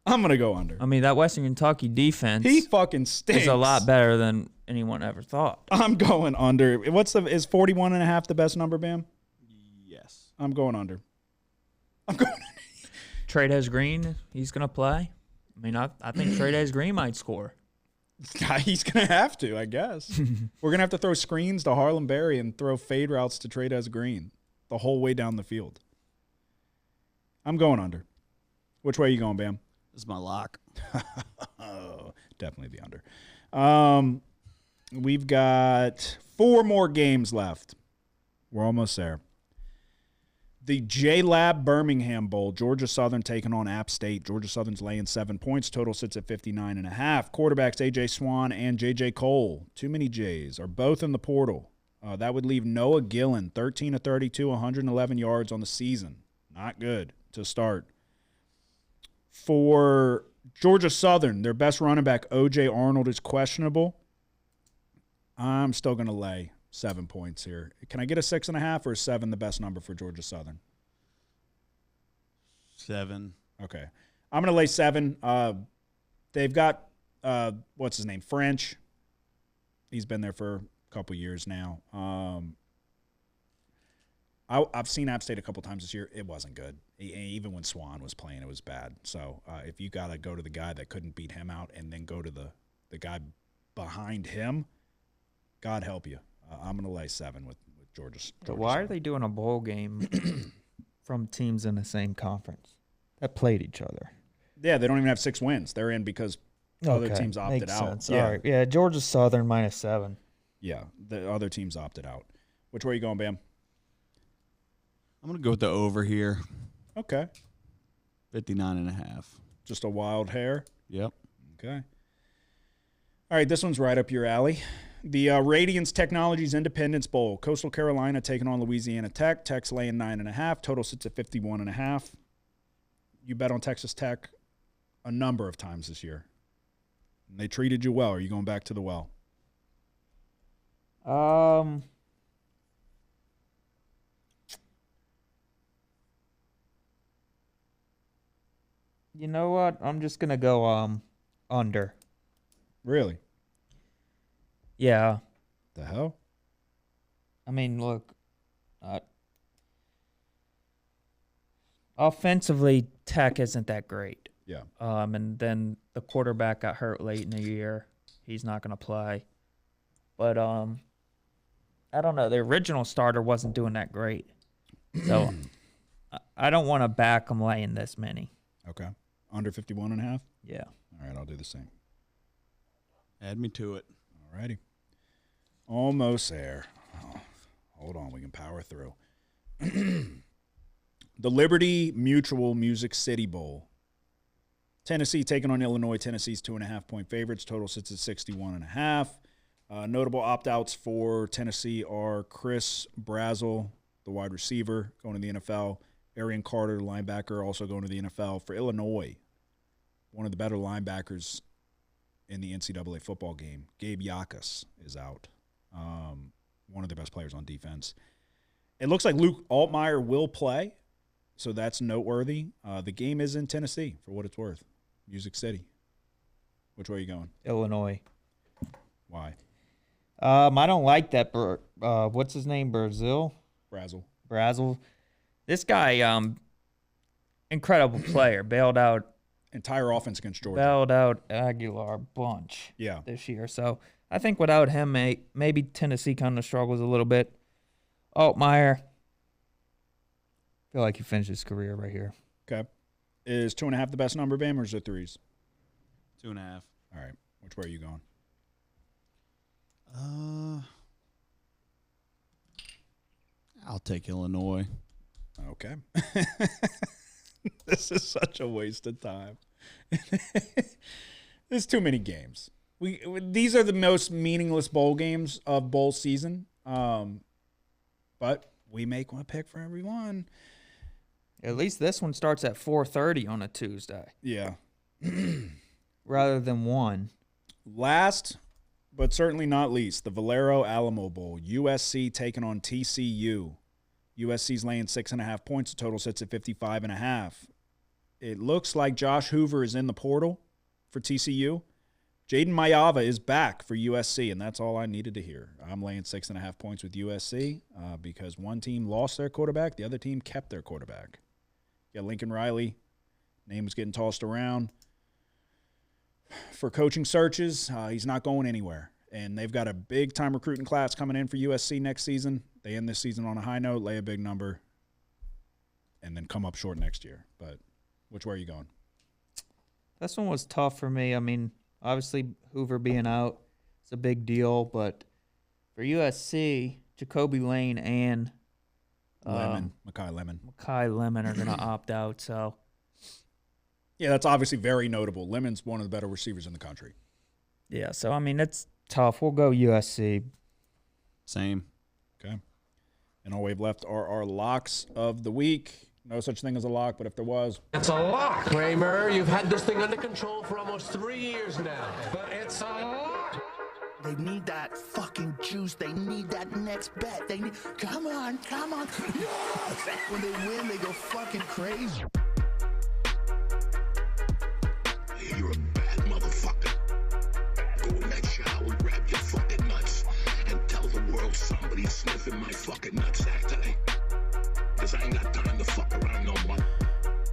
I'm gonna go under. I mean, that Western Kentucky defense. He fucking stinks. Is a lot better than anyone ever thought. I'm going under. Is 41.5 the best number, Bam? Yes. I'm going under. I'm going under. Trades Green, he's gonna play. I mean, I think Trades Green might score. He's gonna have to, I guess. We're gonna have to throw screens to Harlem Berry and throw fade routes to Trades Green the whole way down the field. I'm going under. Which way are you going, Bam? This is my lock. Oh, definitely the under. We've got 4 more games left. We're almost there. The J-Lab Birmingham Bowl. Georgia Southern taking on App State. Georgia Southern's laying 7 points. Total sits at 59.5. Quarterbacks A.J. Swan and J.J. Cole. Too many J's. Are both in the portal. That would leave Noah Gillen, 13 of 32, 111 yards on the season. Not good to start. For Georgia Southern, their best running back, O.J. Arnold, is questionable. I'm still going to lay 7 points here. Can I get a 6.5 or 7 the best number for Georgia Southern? 7. Okay. I'm going to lay 7. They've got, what's his name, French. He's been there for a couple years now. I've seen App State a couple times this year. It wasn't good. Even when Swan was playing, it was bad. So if you got to go to the guy that couldn't beat him out and then go to the guy behind him, God help you. I'm going to lay 7 with Georgia. So why are they doing a bowl game from teams in the same conference that played each other? Yeah, they don't even have 6 wins. They're in because other teams opted Makes out. Sense. Yeah. All right. Yeah, Georgia Southern -7. Yeah, the other teams opted out. Which way are you going, Bam? I'm going to go with the over here. Okay. 59.5. Just a wild hair. Yep. Okay. All right, this one's right up your alley. The Radiance Technologies Independence Bowl. Coastal Carolina taking on Louisiana Tech. Tech's laying 9.5. Total sits at 51.5. You bet on Texas Tech a number of times this year. And they treated you well. Are you going back to the well? You know what? I'm just gonna go under. Really? Yeah. The hell? I mean, look. Offensively, Tech isn't that great. Yeah. And then the quarterback got hurt late in the year. He's not gonna play. But I don't know. The original starter wasn't doing that great. So I don't want to back them laying this many. Okay. Under 51.5? Yeah. All right, I'll do the same. Add me to it. All righty. Almost there. Oh, hold on, we can power through. The Liberty Mutual Music City Bowl. Tennessee taking on Illinois. Tennessee's 2.5-point favorites. Total sits at 61.5. Notable opt-outs for Tennessee are Chris Brazzell, the wide receiver, going to the NFL. Arian Carter, the linebacker, also going to the NFL. For Illinois, one of the better linebackers in the NCAA football game, Gabe Yakas, is out. One of the best players on defense. It looks like Luke Altmaier will play, so that's noteworthy. The game is in Tennessee, for what it's worth. Music City. Which way are you going? Illinois. Why? I don't like that. What's his name? Brazzell. This guy, incredible player. Bailed out Entire offense against Georgia. Bailed out Aguilar bunch. Yeah. This year. So I think without him, maybe Tennessee kind of struggles a little bit. Altmaier. Feel like he finished his career right here. Okay. Is 2.5 the best number, Bam, or is it 3s? 2.5. All right. Which way are you going? I'll take Illinois. Okay. This is such a waste of time. There's too many games. These are the most meaningless bowl games of bowl season. But we make one pick for everyone. At least this one starts at 4:30 on a Tuesday. Yeah. Rather than 1. Last, but certainly not least, the Valero Alamo Bowl. USC taking on TCU. USC's laying 6.5 points. The total sits at 55.5. It looks like Josh Hoover is in the portal for TCU. Jaden Mayava is back for USC, and that's all I needed to hear. I'm laying 6.5 points with USC because one team lost their quarterback, the other team kept their quarterback. Yeah, Lincoln Riley, name was getting tossed around for coaching searches. He's not going anywhere, and they've got a big-time recruiting class coming in for USC next season. They end this season on a high note, lay a big number, and then come up short next year. But which way are you going? This one was tough for me. I mean, obviously Hoover being out, it's a big deal. But for USC, Jacoby Lane and Makai Lemon are going to opt out. So, yeah, that's obviously very notable. Lemon's one of the better receivers in the country. Yeah, so, I mean, it's tough. We'll go USC. Same. Okay. And all we've left are our locks of the week. No such thing as a lock, but if there was. It's a lock, Kramer. You've had this thing under control for almost 3 years now. But it's a lock. They need that fucking juice. They need that next bet. They need. Come on. Yes! When they win, they go fucking crazy. You're a bad motherfucker. Go in that shower, grab your fucking nuts, and tell the world somebody's sniffing my fucking nutsack today. Because I ain't got time to fuck around no more.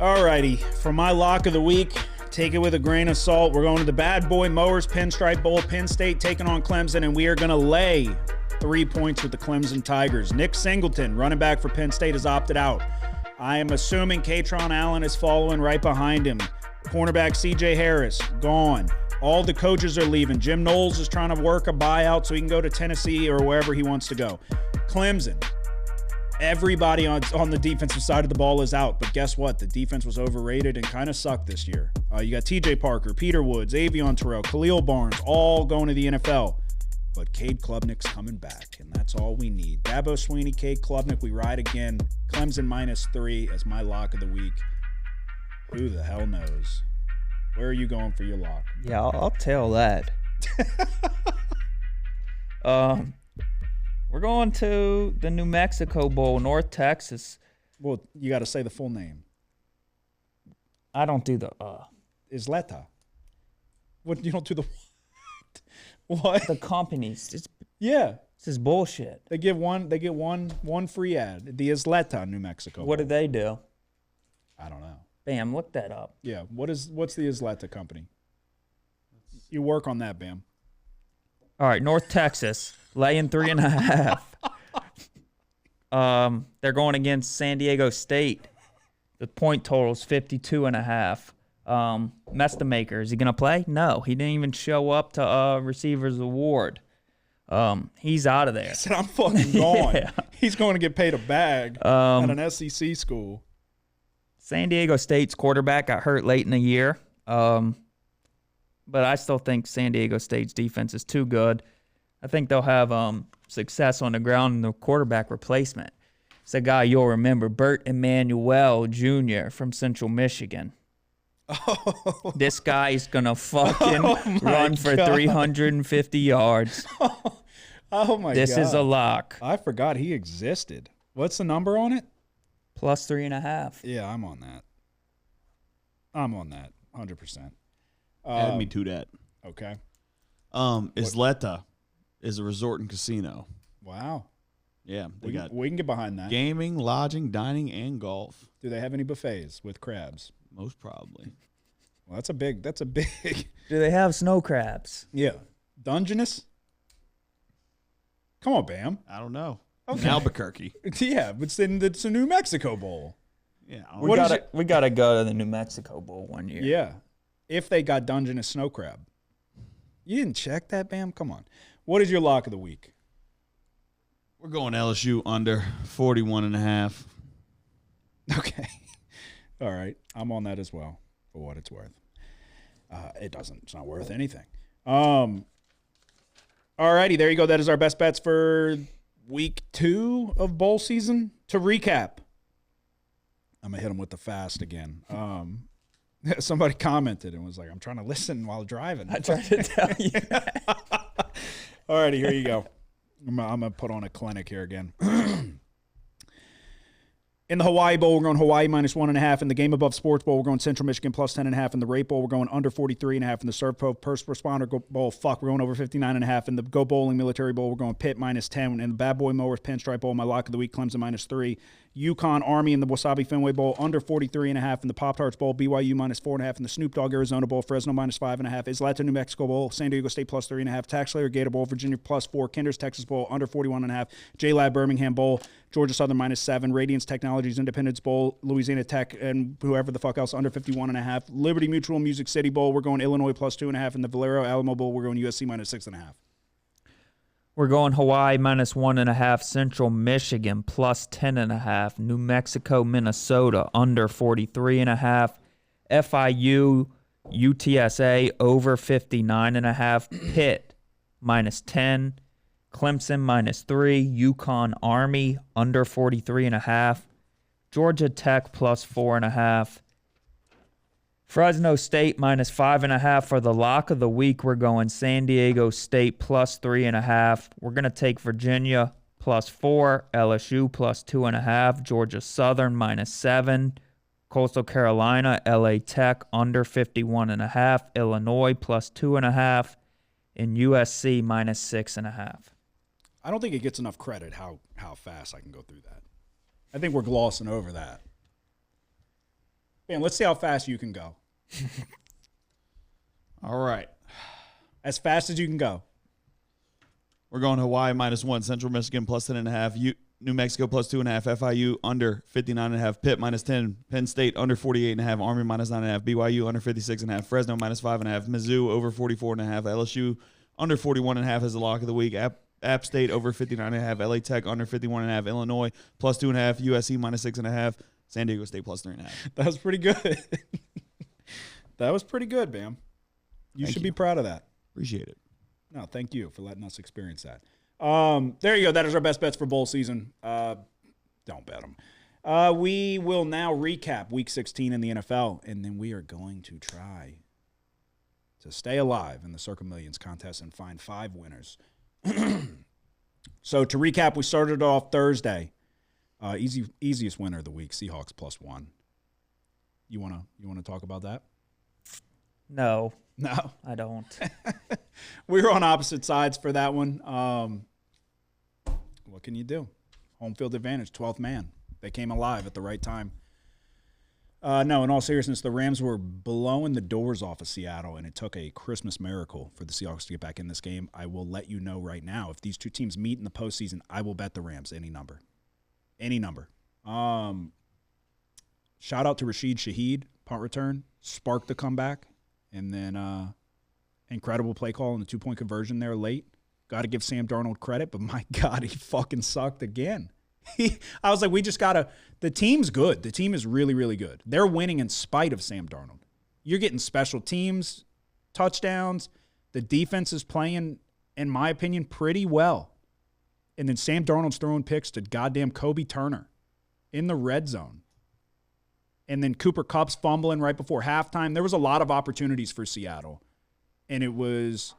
All righty. For my lock of the week, Take it with a grain of salt. We're going to the Bad Boy Mowers Pinstripe Bowl. Penn State taking on Clemson, and we are going to lay 3 points with the Clemson Tigers. Nick Singleton, running back for Penn State, has opted out. I am assuming Katron Allen is following right behind him. Cornerback C.J. Harris, gone. All the coaches are leaving. Jim Knowles is trying to work a buyout so he can go to Tennessee or wherever he wants to go. Clemson, everybody on the defensive side of the ball is out. But guess what? The defense was overrated and kind of sucked this year. You got T.J. Parker, Peter Woods, Avion Terrell, Khalil Barnes, all going to the NFL. But Cade Klubnik's coming back, and that's all we need. Dabo Swinney, Cade Klubnik, we ride again. Clemson -3 as my lock of the week. Who the hell knows? Where are you going for your lock? Yeah, I'll tell that. We're going to the New Mexico Bowl, North Texas. Well, you got to say the full name. I don't do the Isleta. What, you don't do the what? the companies. This is bullshit. They get one free ad. The Isleta, New Mexico. What did they do? I don't know. Bam, look that up. Yeah, what's the Isleta company? You work on that, Bam. All right, North Texas, laying 3.5. They're going against San Diego State. The point total is 52.5. Mestamaker, is he going to play? No, he didn't even show up to Receivers Award. He's out of there. He said, I'm fucking gone. Yeah. He's going to get paid a bag at an SEC school. San Diego State's quarterback got hurt late in the year. But I still think San Diego State's defense is too good. I think they'll have success on the ground in the quarterback replacement. It's a guy you'll remember, Bert Emanuel Jr. from Central Michigan. Oh. This guy's going to fucking run for God. 350 yards. Oh, my God. This is a lock. I forgot he existed. What's the number on it? Plus 3.5. Yeah, I'm on that. 100%. Add me to that. Okay. Isleta is a resort and casino. Wow. Yeah, We can get behind that. gaming, lodging, dining, and golf. Do they have any buffets with crabs? Most probably. Well, that's a big. Do they have snow crabs? Yeah. Dungeness? Come on, Bam. I don't know. Okay. In Albuquerque. Yeah, but it's a New Mexico Bowl. Yeah. We gotta go to the New Mexico Bowl one year. Yeah. If they got Dungeness snow crab. You didn't check that, Bam? Come on. What is your lock of the week? We're going LSU under 41.5. Okay. All right. I'm on that as well, for what it's worth. It's not worth anything. All righty, there you go. That is our best bets for week 2 of bowl season. To recap, I'm going to hit them with the fast again. Somebody commented and was like, I'm trying to listen while driving. I tried to tell you. All righty, here you go. I'm going to put on a clinic here again. In the Hawaii Bowl, we're going Hawaii -1.5. In the Game Above Sports Bowl, we're going Central Michigan +10.5. In the Rate Bowl, we're going under 43.5. In the Serve Pro First Responder Bowl, we're going over 59.5. In the Go Bowling Military Bowl, we're going Pitt -10. In the Bad Boy Mowers Pinstripe Bowl, my lock of the week, Clemson -3. Yukon Army in the Wasabi Fenway Bowl, under 43.5. In the Pop-Tarts Bowl, BYU -4.5. In the Snoop Dogg Arizona Bowl, Fresno -5.5. Isleta New Mexico Bowl, San Diego State +3.5. Tax Slayer Gator Bowl, Virginia +4. Kinder's Texas Bowl, under 41.5. J-Lab Birmingham Bowl, Georgia Southern -7. Radiance Technologies Independence Bowl, Louisiana Tech, and whoever the fuck else, under 51.5. Liberty Mutual Music City Bowl, we're going Illinois +2.5. In the Valero Alamo Bowl, we're going USC -6.5. We're going Hawaii -1.5, Central Michigan +10.5, New Mexico, Minnesota under 43.5, FIU, UTSA over 59.5, Pitt -10, Clemson -3, Yukon Army under 43.5, Georgia Tech +4.5. Fresno State -5.5 for the lock of the week. We're going San Diego State +3.5. We're going to take Virginia +4, LSU +2.5, Georgia Southern -7, Coastal Carolina, LA Tech under 51.5, Illinois +2.5, and USC -6.5. I don't think it gets enough credit how fast I can go through that. I think we're glossing over that. Man, let's see how fast you can go. All right. As fast as you can go. We're going Hawaii -1, Central Michigan +10.5, New Mexico +2.5, FIU under 59.5, Pitt -10, Penn State under 48.5, Army -9.5, BYU under 56.5, Fresno -5.5, Mizzou over 44.5, LSU under 41.5 as the lock of the week, App State over 59.5, LA Tech under 51.5, Illinois +2.5, USC -6.5, San Diego State +3.5. That was pretty good. That was pretty good, Bam. You should be proud of that. Appreciate it. No, thank you for letting us experience that. There you go. That is our best bets for bowl season. Don't bet them. We will now recap Week 16 in the NFL, and then we are going to try to stay alive in the Circa Millions contest and find 5 winners. So to recap, we started off Thursday. Easiest winner of the week, Seahawks +1. You wanna talk about that? No. No, I don't. We were on opposite sides for that one. What can you do? Home field advantage, 12th man. They came alive at the right time. No, in all seriousness, the Rams were blowing the doors off of Seattle, and it took a Christmas miracle for the Seahawks to get back in this game. I will let you know right now, if these two teams meet in the postseason, I will bet the Rams any number. Any number. Shout out to Rashid Shaheed, punt return, sparked the comeback. And then incredible play call on the 2-point conversion there late. Got to give Sam Darnold credit, but my God, he fucking sucked again. I was like, the team's good. The team is really, really good. They're winning in spite of Sam Darnold. You're getting special teams, touchdowns. The defense is playing, in my opinion, pretty well. And then Sam Darnold's throwing picks to goddamn Kobe Turner in the red zone. And then Cooper Kupp's fumbling right before halftime. There was a lot of opportunities for Seattle. And it was,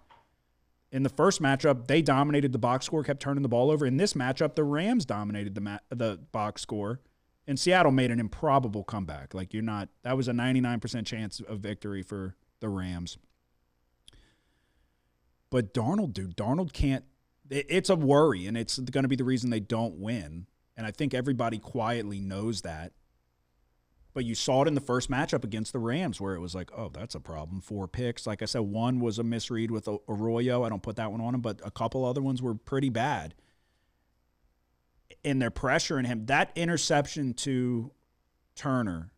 in the first matchup, they dominated the box score, kept turning the ball over. In this matchup, the Rams dominated the box score. And Seattle made an improbable comeback. That was a 99% chance of victory for the Rams. But Darnold can't, it's a worry, and it's going to be the reason they don't win. And I think everybody quietly knows that. But you saw it in the first matchup against the Rams where it was like, oh, that's a problem. 4 picks. Like I said, one was a misread with Arroyo. I don't put that one on him, but a couple other ones were pretty bad. And they're pressuring him. That interception to Turner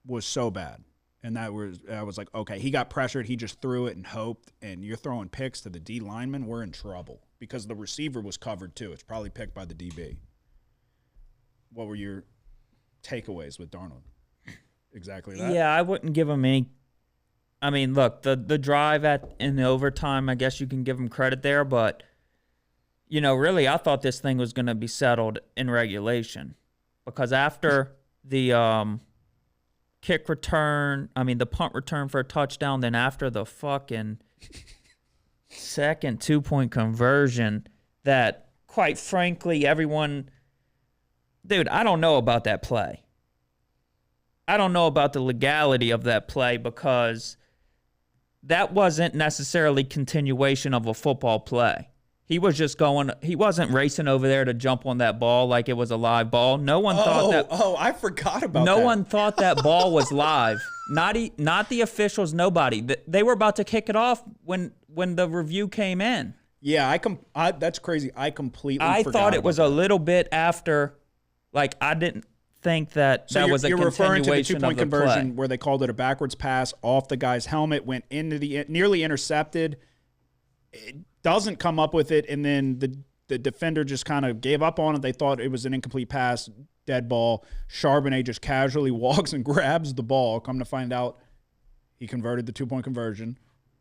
was so bad. And I was like, okay, he got pressured. He just threw it and hoped. And you're throwing picks to the D lineman. We're in trouble because the receiver was covered too. It's probably picked by the DB. What were your takeaways with Darnold? Exactly that. Yeah, I wouldn't give him any. I mean, look, the drive in the overtime, I guess you can give him credit there, but really, I thought this thing was going to be settled in regulation because after the kick return, the punt return for a touchdown, then after the fucking second 2-point conversion, that quite frankly, everyone. Dude, I don't know about that play. I don't know about the legality of that play because that wasn't necessarily continuation of a football play. He wasn't racing over there to jump on that ball like it was a live ball. No one thought that. Oh, I forgot about that. No one thought that ball was live. Not the officials, nobody. They were about to kick it off when the review came in. Yeah, that's crazy. I completely I forgot thought it was about a little bit after. I didn't think that was a you're referring to the 2-point conversion play. where they called it a backwards pass off the guy's helmet, went into nearly intercepted. It doesn't come up with it, and then the defender just kind of gave up on it. They thought it was an incomplete pass, dead ball. Charbonnet just casually walks and grabs the ball. Come to find out, he converted the 2-point conversion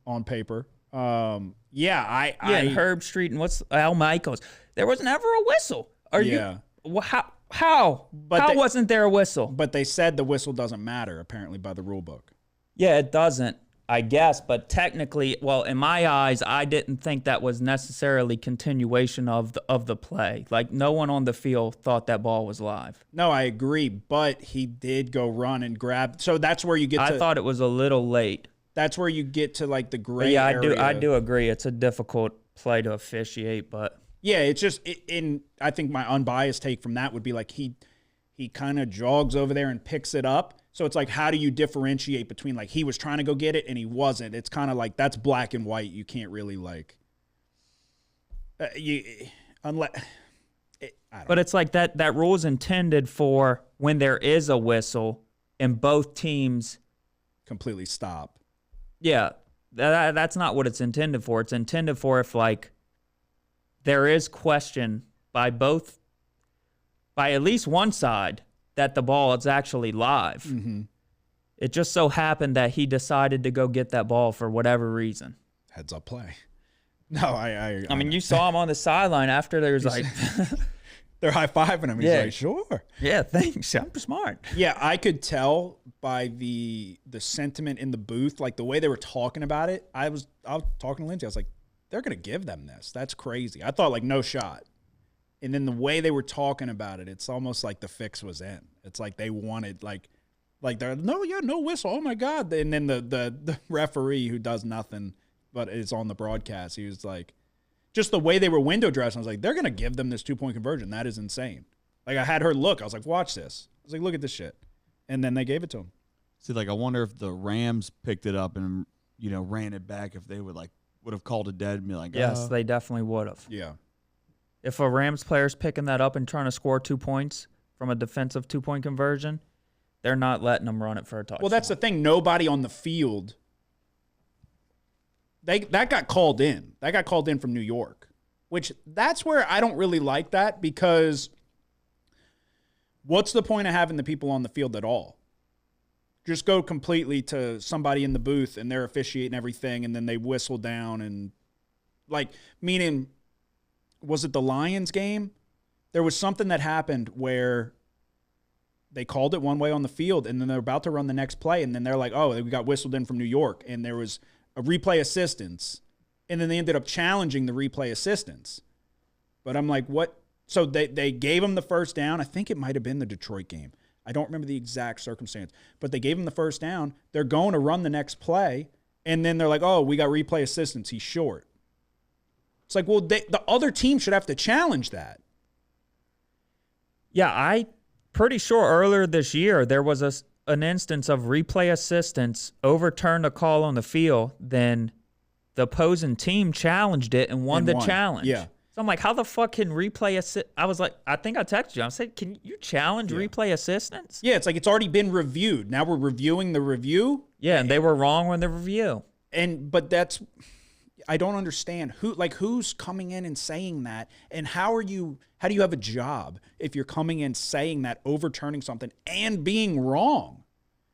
on paper. And Herb Street and what's Al Michaels. There was never a whistle. How? How wasn't there a whistle? But they said the whistle doesn't matter, apparently, by the rule book. Yeah, it doesn't, I guess. But technically, well, in my eyes, I didn't think that was necessarily continuation of the play. No one on the field thought that ball was live. No, I agree. But he did go run and grab. So that's where you get to. I thought it was a little late. That's where you get to, the gray area. I do agree. It's a difficult play to officiate, but. Yeah, it's just I think my unbiased take from that would be he kind of jogs over there and picks it up, So it's like, how do you differentiate between like he was trying to go get it and he wasn't? It's kind of like that's black and white. You can't really like unless. But it's like that rule is intended for when there is a whistle and both teams completely stop. Yeah, that's not what it's intended for. It's intended for if like there is question by at least one side that the ball is actually live. Mm-hmm. It just so happened that he decided to go get that ball for whatever reason. Heads up play. No, I mean, you saw him on the sideline after there was like they're high-fiving him. He's like, sure. Yeah, thanks. I'm smart. Yeah, I could tell by the sentiment in the booth, like the way they were talking about it. I was talking to Lindsay. I was like, they're going to give them this. That's crazy. I thought like no shot. And then the way they were talking about it, it's almost like the fix was in. It's like they wanted like they're no whistle. Oh my God. And then the referee who does nothing but is on the broadcast, he was like, just the way they were window dressing, I was like, they're going to give them this 2-point conversion. That is insane. Like I had her look. I was like, watch this. I was like, look at this shit. And then they gave it to him. See, like I wonder if the Rams picked it up and ran it back, if they would have called it dead and be like, yes, they definitely would have. Yeah. If a Rams player's picking that up and trying to score 2 points from a defensive 2-point conversion, they're not letting them run it for a touchdown. Well, that's the thing. Nobody on the field. That got called in. That got called in from New York, which that's where I don't really like that, because what's the point of having the people on the field at all? Just go completely to somebody in the booth and they're officiating everything, and then they whistle down and meaning, was it the Lions game? There was something that happened where they called it one way on the field, and then they're about to run the next play, and then they're like, oh, we got whistled in from New York, and there was a replay assistance, and then they ended up challenging the replay assistance. But I'm like, what? So they gave him the first down. I think it might have been the Detroit game. I don't remember the exact circumstance, but they gave him the first down. They're going to run the next play, and then they're like, oh, we got replay assistance. He's short. It's like, well, the other team should have to challenge that. Yeah, I pretty sure earlier this year there was an instance of replay assistance overturned a call on the field. Then the opposing team challenged it and won the challenge. Yeah. So I'm like, how the fuck can replay assist? I was like, I think I texted you. I said, can you challenge replay assistance? Yeah, it's like it's already been reviewed. Now we're reviewing the review. Yeah, and they were wrong on the review. But that's, I don't understand who's coming in and saying that, and how do you have a job if you're coming in saying that, overturning something and being wrong?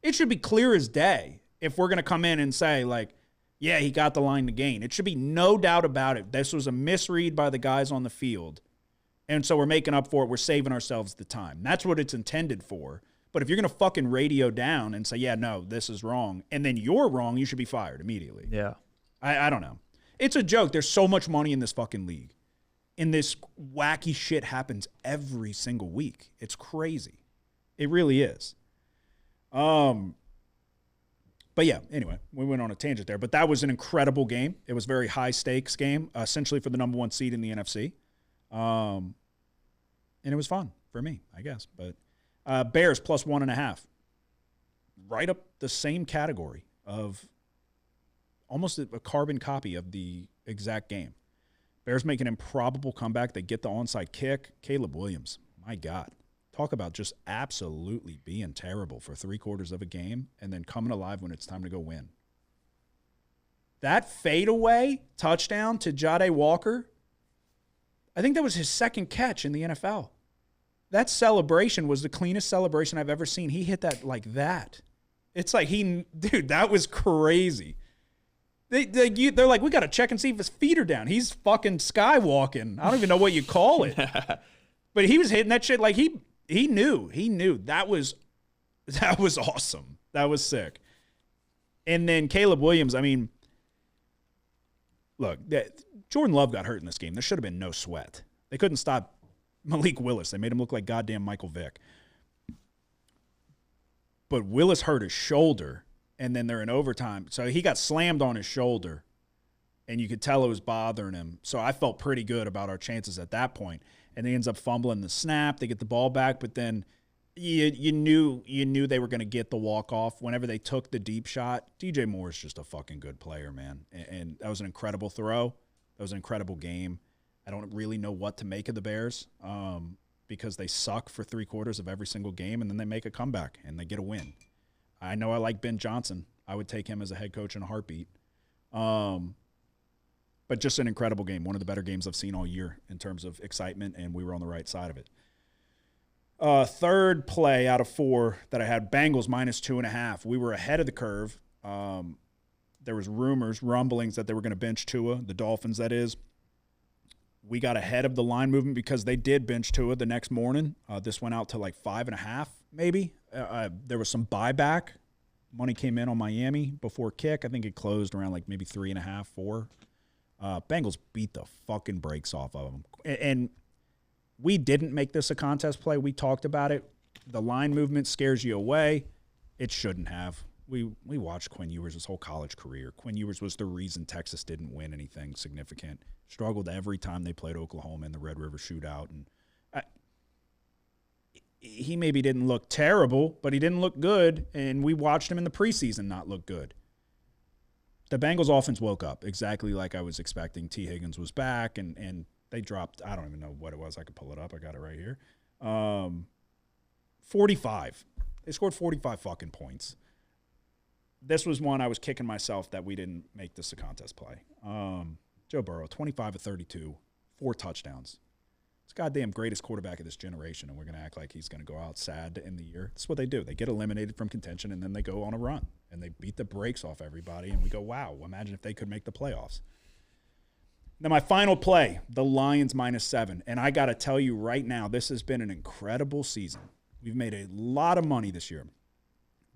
It should be clear as day if we're going to come in and say like, yeah, he got the line to gain. It should be no doubt about it. This was a misread by the guys on the field, and so we're making up for it. We're saving ourselves the time. That's what it's intended for. But if you're going to fucking radio down and say, yeah, no, this is wrong, and then you're wrong, you should be fired immediately. Yeah. I don't know. It's a joke. There's so much money in this fucking league. And this wacky shit happens every single week. It's crazy. It really is. But yeah, anyway, we went on a tangent there. But that was an incredible game. It was a very high-stakes game, essentially for the number 1 seed in the NFC. And it was fun for me, I guess. But Bears plus 1.5. Right up the same category of almost a carbon copy of the exact game. Bears make an improbable comeback. They get the onside kick. Caleb Williams, my God. Talk about just absolutely being terrible for 3/4 of a game and then coming alive when it's time to go win. That fadeaway touchdown to Jade Walker, I think that was his second catch in the NFL. That celebration was the cleanest celebration I've ever seen. He hit that like that. It's like dude, that was crazy. They're like, we got to check and see if his feet are down. He's fucking skywalking. I don't even know what you call it. But he was hitting that shit like he knew. He knew. That was awesome. That was sick. And then Caleb Williams, I mean, look, Jordan Love got hurt in this game. There should have been no sweat. They couldn't stop Malik Willis. They made him look like goddamn Michael Vick. But Willis hurt his shoulder, and then they're in overtime. So he got slammed on his shoulder, and you could tell it was bothering him. So I felt pretty good about our chances at that point. And he ends up fumbling the snap. They get the ball back, but then you knew they were going to get the walk-off. Whenever they took the deep shot, DJ Moore is just a fucking good player, man. And that was an incredible throw. That was an incredible game. I don't really know what to make of the Bears because they suck for 3/4 of every single game, and then they make a comeback, and they get a win. I know I like Ben Johnson. I would take him as a head coach in a heartbeat. But just an incredible game. One of the better games I've seen all year in terms of excitement, and we were on the right side of it. Third play out of 4 that I had, Bengals -2.5. We were ahead of the curve. There was rumblings that they were going to bench Tua, the Dolphins, that is. We got ahead of the line movement because they did bench Tua the next morning. This went out to like 5.5, maybe. There was some buyback. Money came in on Miami before kick. I think it closed around like maybe 3.5, 4. Bengals beat the fucking brakes off of them. And we didn't make this a contest play. We talked about it. The line movement scares you away. It shouldn't have. We watched Quinn Ewers his whole college career. Quinn Ewers was the reason Texas didn't win anything significant. Struggled every time they played Oklahoma in the Red River Shootout. And he maybe didn't look terrible, but he didn't look good. And we watched him in the preseason not look good. The Bengals offense woke up exactly like I was expecting. T. Higgins was back, and they dropped, I don't even know what it was. I could pull it up. I got it right here. 45. They scored 45 fucking points. This was one I was kicking myself that we didn't make this a contest play. Joe Burrow, 25 of 32, 4 touchdowns. It's goddamn greatest quarterback of this generation, and we're going to act like he's going to go out sad to end the year. That's what they do. They get eliminated from contention, and then they go on a run, and they beat the brakes off everybody, and we go, wow, imagine if they could make the playoffs. Now, my final play, the Lions -7, and I got to tell you right now, this has been an incredible season. We've made a lot of money this year.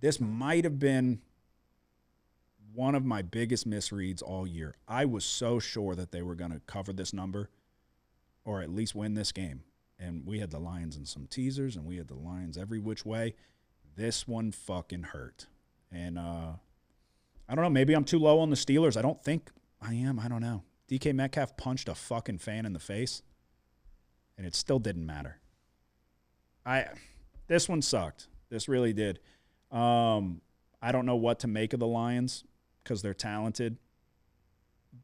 This might have been one of my biggest misreads all year. I was so sure that they were going to cover this number or at least win this game. And we had the Lions in some teasers, and we had the Lions every which way. This one fucking hurt. And I don't know, maybe I'm too low on the Steelers. I don't think I am. I don't know. DK Metcalf punched a fucking fan in the face, and it still didn't matter. This one sucked. This really did. I don't know what to make of the Lions because they're talented,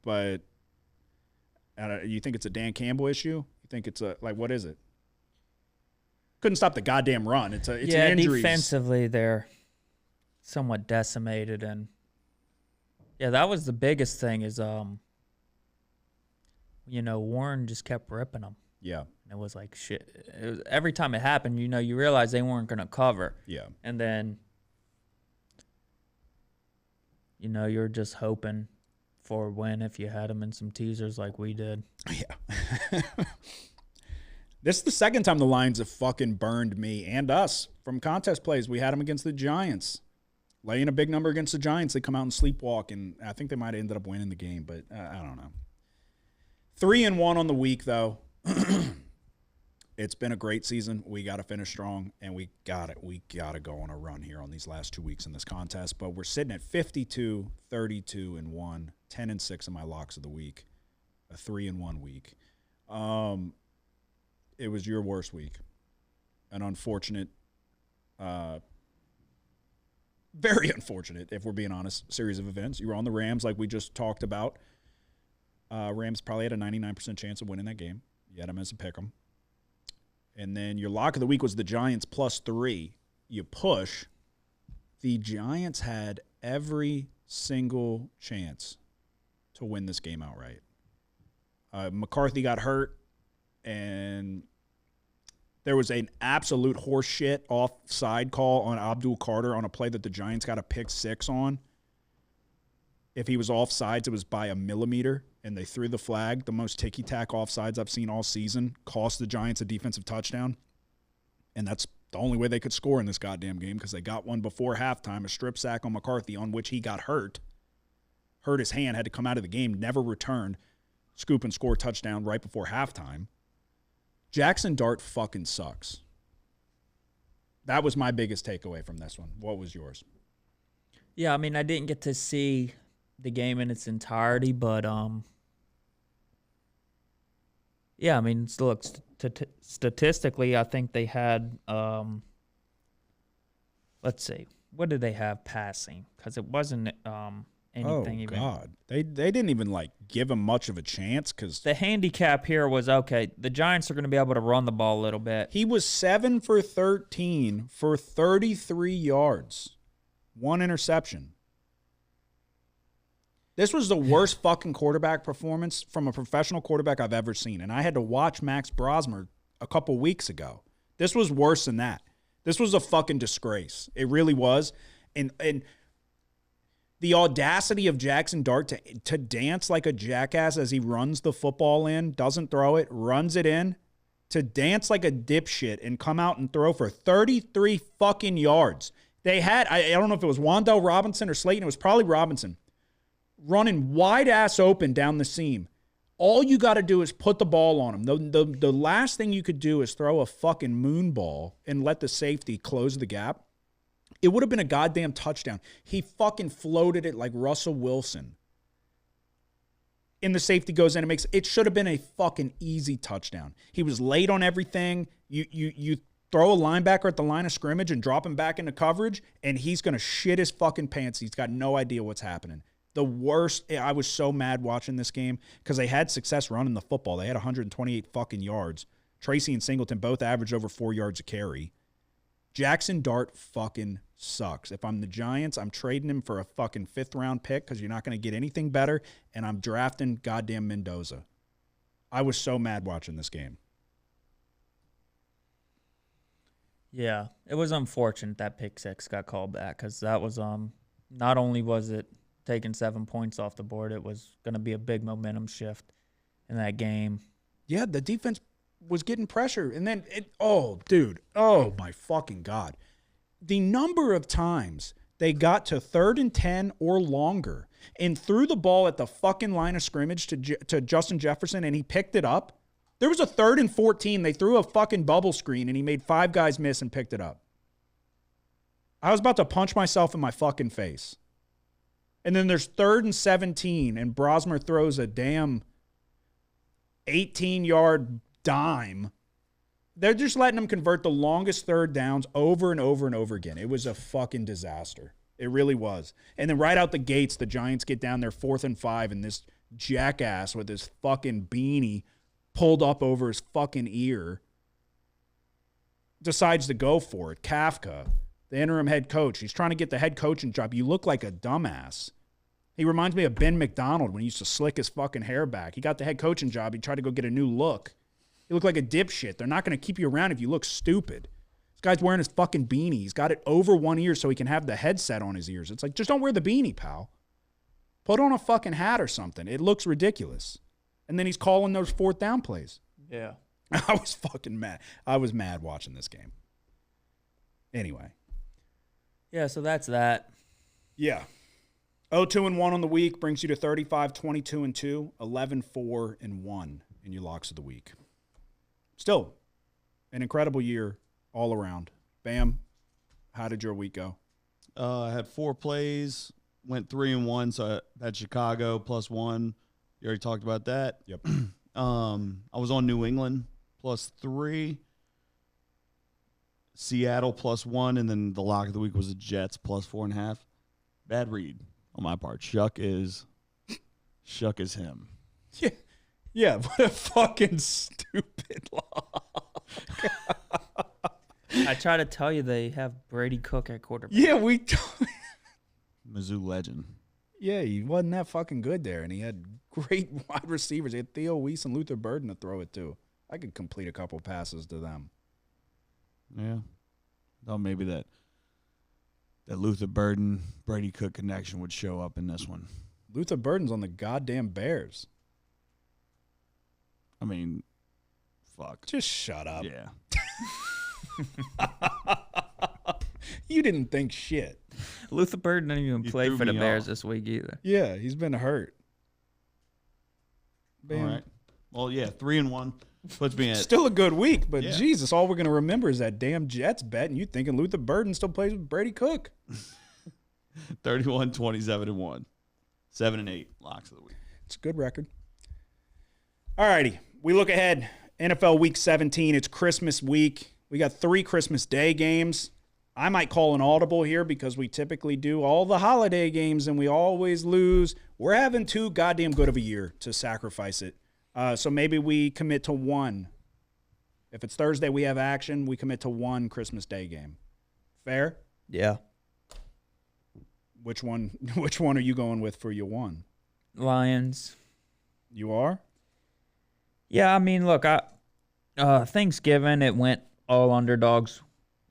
but you think it's a Dan Campbell issue? You think it's what is it? Couldn't stop the goddamn run. It's an injury. Defensively they're somewhat decimated, and that was the biggest thing is Warren just kept ripping them. Yeah. And it was like shit. Every time it happened, you realize they weren't going to cover. Yeah. And then you're just hoping for a win if you had them in some teasers like we did. Yeah. This is the second time the Lions have fucking burned me and us from contest plays. We had them against the Giants. Laying a big number against the Giants, they come out and sleepwalk, and I think they might have ended up winning the game, but I don't know. 3-1 on the week, though. It's been a great season. We got to finish strong, and we got to go on a run here on these last 2 weeks in this contest. But we're sitting at 52, 32-1, 10-6 in my locks of the week, a 3-1 week. It was your worst week, an unfortunate, very unfortunate, if we're being honest, series of events. You were on the Rams, like we just talked about. Rams probably had a 99% chance of winning that game. You had them as a pick 'em. And then your lock of the week was the Giants +3. You push. The Giants had every single chance to win this game outright. McCarthy got hurt, and there was an absolute horseshit offside call on Abdul Carter on a play that the Giants got a pick 6 on. If he was offsides, it was by a millimeter, and they threw the flag. The most ticky-tack offsides I've seen all season. Cost the Giants a defensive touchdown. And that's the only way they could score in this goddamn game because they got one before halftime, a strip sack on McCarthy on which he got hurt. Hurt his hand, had to come out of the game, never returned. Scoop and score touchdown right before halftime. Jackson Dart fucking sucks. That was my biggest takeaway from this one. What was yours? Yeah, I mean, I didn't get to see the game in its entirety, but yeah, I mean, look, statistically, I think they had let's see. What did they have passing? Because it wasn't anything even. Oh, God. They didn't even, give him much of a chance because The handicap here was, okay, the Giants are going to be able to run the ball a little bit. he was 7 for 13 for 33 yards. 1 interception. This was the worst fucking quarterback performance from a professional quarterback I've ever seen. And I had to watch Max Brosmer a couple weeks ago. This was worse than that. This was a fucking disgrace. It really was. And the audacity of Jackson Dart to dance like a jackass as he runs the football in, doesn't throw it, runs it in, to dance like a dipshit and come out and throw for 33 fucking yards. They had, I don't know if it was Wan'Dale Robinson or Slayton, it was probably Robinson, running wide ass open down the seam. All you got to do is put the ball on him. The last thing you could do is throw a fucking moon ball and let the safety close the gap. It would have been a goddamn touchdown. He fucking floated it like Russell Wilson. And the safety goes in and makes it should have been a fucking easy touchdown. He was late on everything. You throw a linebacker at the line of scrimmage and drop him back into coverage, and he's going to shit his fucking pants. He's got no idea what's happening. The worst, I was so mad watching this game because they had success running the football. They had 128 fucking yards. Tracy and Singleton both averaged over 4 yards a carry. Jackson Dart fucking sucks. If I'm the Giants, I'm trading him for a fucking 5th-round pick because you're not going to get anything better, and I'm drafting goddamn Mendoza. I was so mad watching this game. Yeah, it was unfortunate that pick 6 got called back because that was not only was it taking 7 points off the board, it was going to be a big momentum shift in that game. Yeah, the defense was getting pressure. And then, oh my fucking God. The number of times they got to 3rd and 10 or longer and threw the ball at the fucking line of scrimmage to Justin Jefferson and he picked it up. There was a 3rd and 14. They threw a fucking bubble screen and he made 5 guys miss and picked it up. I was about to punch myself in my fucking face. And then there's 3rd and 17, and Brosmer throws a damn 18-yard dime. They're just letting them convert the longest 3rd downs over and over and over again. It was a fucking disaster. It really was. And then right out the gates, the Giants get down there 4th and 5, and this jackass with his fucking beanie pulled up over his fucking ear decides to go for it. Kafka, the interim head coach, he's trying to get the head coaching job. You look like a dumbass. He reminds me of Ben McDonald when he used to slick his fucking hair back. He got the head coaching job. He tried to go get a new look. You look like a dipshit. They're not going to keep you around if you look stupid. This guy's wearing his fucking beanie. He's got it over one ear so he can have the headset on his ears. It's like, just don't wear the beanie, pal. Put on a fucking hat or something. It looks ridiculous. And then he's calling those 4th down plays. Yeah. I was fucking mad. I was mad watching this game. Anyway. Yeah, so that's that. Yeah. 0-2-1 on the week brings you to 35-22-2, 11-4-1 in your locks of the week. Still, an incredible year all around. Bam, how did your week go? I had 4 plays, went 3-1, so I had Chicago +1. You already talked about that. Yep. I was on New England +3, Seattle +1, and then the lock of the week was the Jets +4.5. Bad read on my part. Shuck is him. Yeah. Yeah, what a fucking stupid lock. I try to tell you they have Brady Cook at quarterback. Yeah, Mizzou legend. Yeah, he wasn't that fucking good there, and he had great wide receivers. He had Theo Weiss and Luther Burden to throw it to. I could complete a couple passes to them. Yeah. Thought maybe that Luther Burden, Brady Cook connection would show up in this one. Luther Burden's on the goddamn Bears. I mean, fuck. Just shut up. Yeah. You didn't think shit. Luther Burden didn't even play threw for the me Bears off. this week either. Yeah, he's been hurt. Bam. All right. Well, yeah, 3-1 puts me at Still a good week, but Yeah. Jesus, all we're going to remember is that damn Jets bet, and you thinking Luther Burden still plays with Brady Cook. 31-27-1. 7-8 locks of the week. It's a good record. All righty. We look ahead. NFL Week 17. It's Christmas week. We got 3 Christmas Day games. I might call an audible here because we typically do all the holiday games and we always lose. We're having too goddamn good of a year to sacrifice it. So maybe we commit to one. If it's Thursday, we have action. We commit to one Christmas Day game. Fair? Yeah. Which one are you going with for your one? Lions. You are? Yeah, I mean, look, Thanksgiving, it went all underdogs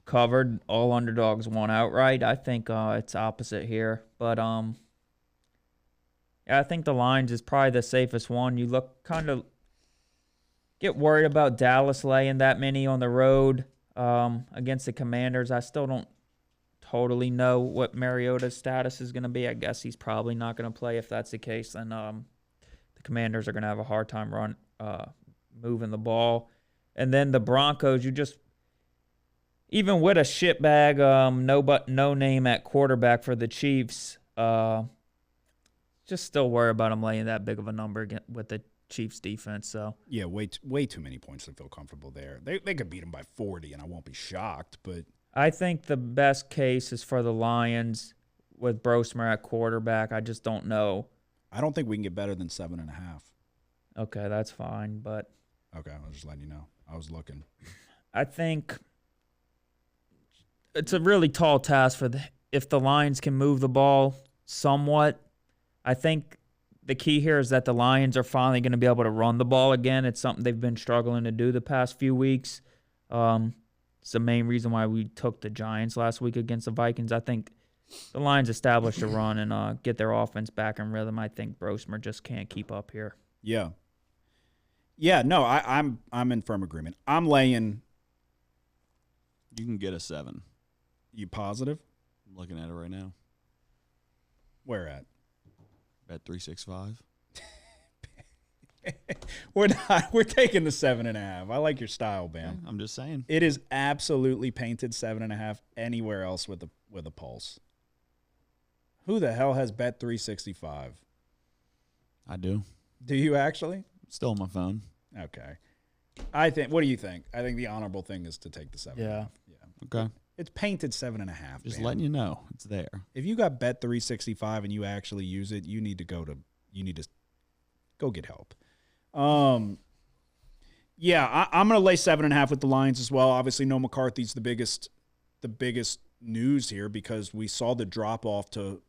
covered. All underdogs won outright. I think it's opposite here. But, yeah, I think the Lions is probably the safest one. You get worried about Dallas laying that many on the road against the Commanders. I still don't totally know what Mariota's status is going to be. I guess he's probably not going to play. If that's the case, then the Commanders are going to have a hard time moving the ball. And then the Broncos, even with a shitbag, no name at quarterback for the Chiefs, just still worry about them laying that big of a number with the Chiefs defense. So yeah, way too many points to feel comfortable there. They could beat them by 40, and I won't be shocked. But I think the best case is for the Lions with Brosmer at quarterback. I just don't know. I don't think we can get better than 7.5. Okay, that's fine. But okay, I was just letting you know. I was looking. I think it's a really tall task if the Lions can move the ball somewhat. I think the key here is that the Lions are finally going to be able to run the ball again. It's something they've been struggling to do the past few weeks. It's the main reason why we took the Giants last week against the Vikings. I think the Lions establish a run and get their offense back in rhythm. I think Brosmer just can't keep up here. Yeah. Yeah, no, I'm in firm agreement. I'm laying. You can get a 7. You positive? I'm looking at it right now. Where at? Bet 365. We're not. We're taking the 7.5. I like your style, Bam. Yeah, I'm just saying. It is absolutely painted 7.5 anywhere else with a pulse. Who the hell has bet 365? I do. Do you actually? Still on my phone. Okay. I think. What do you think? I think the honorable thing is to take the 7.5. Yeah. Okay. It's painted 7.5. Just Bam. letting you know it's there. If you got bet 365 and you actually use it, you need to go get help. Yeah, I'm going to lay 7.5 with the Lions as well. Obviously, no McCarthy's the biggest news here because we saw the drop off to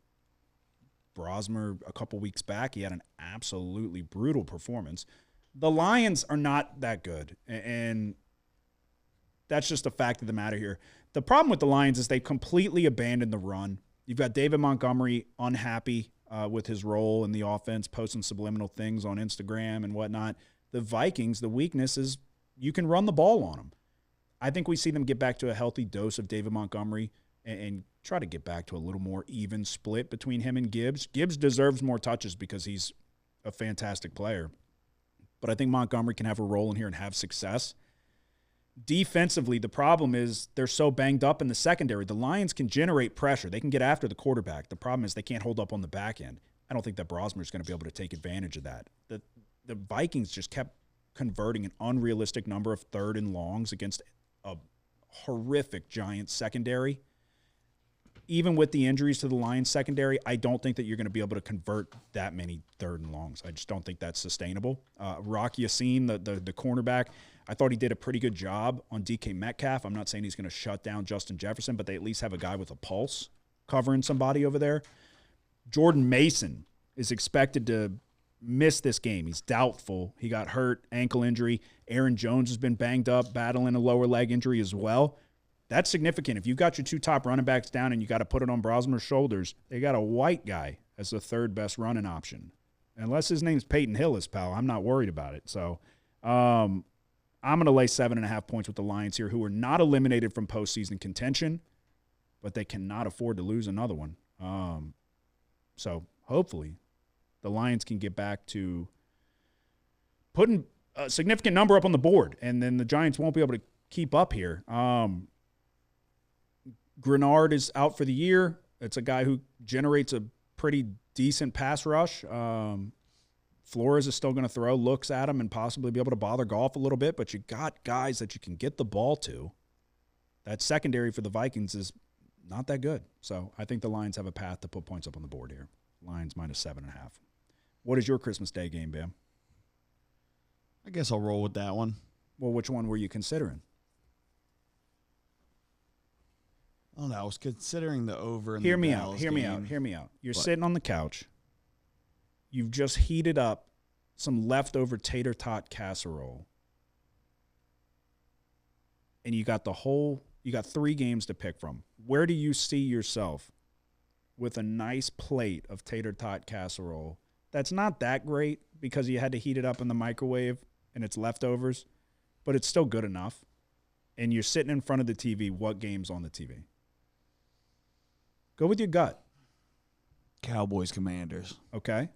Brosmer a couple weeks back. He had an absolutely brutal performance. The Lions are not that good, and that's just a fact of the matter here. The problem with the Lions is they completely abandoned the run. You've got David Montgomery unhappy with his role in the offense, posting subliminal things on Instagram and whatnot. The Vikings, the weakness is you can run the ball on them. I think we see them get back to a healthy dose of David Montgomery and try to get back to a little more even split between him and Gibbs. Gibbs deserves more touches because he's a fantastic player. But I think Montgomery can have a role in here and have success. Defensively, the problem is they're so banged up in the secondary. The Lions can generate pressure. They can get after the quarterback. The problem is they can't hold up on the back end. I don't think that Brosmer is going to be able to take advantage of that. The Vikings just kept converting an unrealistic number of 3rd and longs against a horrific Giants secondary. Even with the injuries to the Lions secondary, I don't think that you're going to be able to convert that many 3rd and longs. I just don't think that's sustainable. Rock Yassin, the cornerback, I thought he did a pretty good job on DK Metcalf. I'm not saying he's going to shut down Justin Jefferson, but they at least have a guy with a pulse covering somebody over there. Jordan Mason is expected to miss this game. He's doubtful. He got hurt, ankle injury. Aaron Jones has been banged up, battling a lower leg injury as well. That's significant. If you've got your 2 top running backs down and you got to put it on Brosmer's shoulders, they got a white guy as the 3rd best running option. Unless his name's Peyton Hillis, pal, I'm not worried about it. So I'm going to lay 7.5 points with the Lions here, who are not eliminated from postseason contention, but they cannot afford to lose another one. So hopefully the Lions can get back to putting a significant number up on the board, and then the Giants won't be able to keep up here. Grenard is out for the year. It's a guy who generates a pretty decent pass rush. Flores is still going to throw looks at him and possibly be able to bother Goff a little bit, but you got guys that you can get the ball to. That secondary for the Vikings is not that good. So I think the Lions have a path to put points up on the board here. Lions minus 7.5. What is your Christmas Day game, Bam? I guess I'll roll with that one. Well, which one were you considering? I don't know. I was considering the over. Hear me out. You're sitting on the couch. You've just heated up some leftover tater tot casserole. And you got 3 games to pick from. Where do you see yourself with a nice plate of tater tot casserole that's not that great because you had to heat it up in the microwave and it's leftovers, but it's still good enough? And you're sitting in front of the TV. What game's on the TV? Go with your gut. Cowboys Commanders. Okay.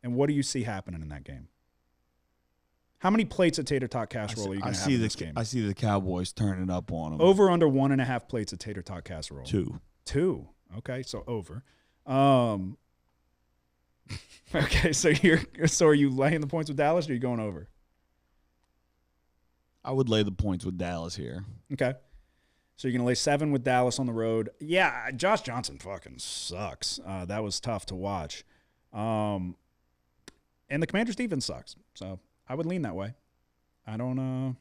And what do you see happening in that game? How many plates of tater tot casserole are you going to have in this game? I see the Cowboys turning up on them. Over under 1.5 plates of tater tot casserole. 2. Okay, so over. Okay, so are you laying the points with Dallas or are you going over? I would lay the points with Dallas here. Okay. So you're going to lay 7 with Dallas on the road. Yeah, Josh Johnson fucking sucks. That was tough to watch. And the Commanders' defense sucks. So I would lean that way. I'm going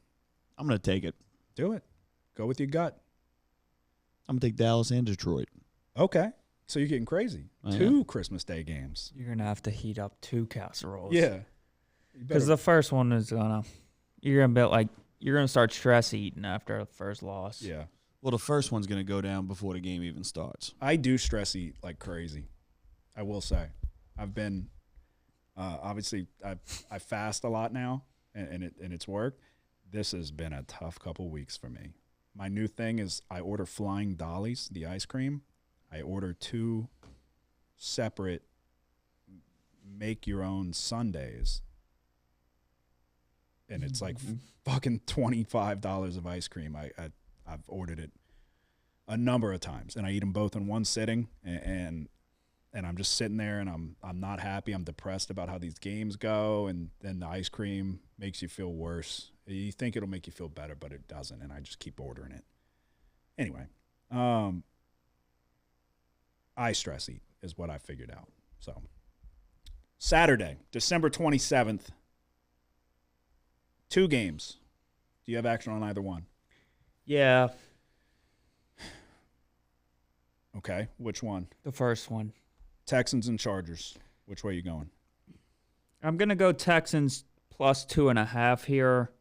to take it. Do it. Go with your gut. I'm going to take Dallas and Detroit. Okay. So you're getting crazy. 2 Christmas Day games. You're going to have to heat up 2 casseroles. Yeah. Because the first one is you're going to start stress eating after the first loss. Yeah. Well, the first one's going to go down before the game even starts. I do stress eat like crazy. I will say. I've been obviously I fast a lot now and it's worked. This has been a tough couple weeks for me. My new thing is I order Flying Dollies, the ice cream. I order 2 separate make your own sundaes. And it's like fucking $25 of ice cream. I've ordered it a number of times, and I eat them both in one sitting, and I'm just sitting there, and I'm not happy. I'm depressed about how these games go, and then the ice cream makes you feel worse. You think it'll make you feel better, but it doesn't, and I just keep ordering it. Anyway, I stress eat is what I figured out. So Saturday, December 27th, 2 games. Do you have action on either one? Yeah. Okay, which one? The first one. Texans and Chargers. Which way are you going? I'm going to go Texans plus 2.5 here.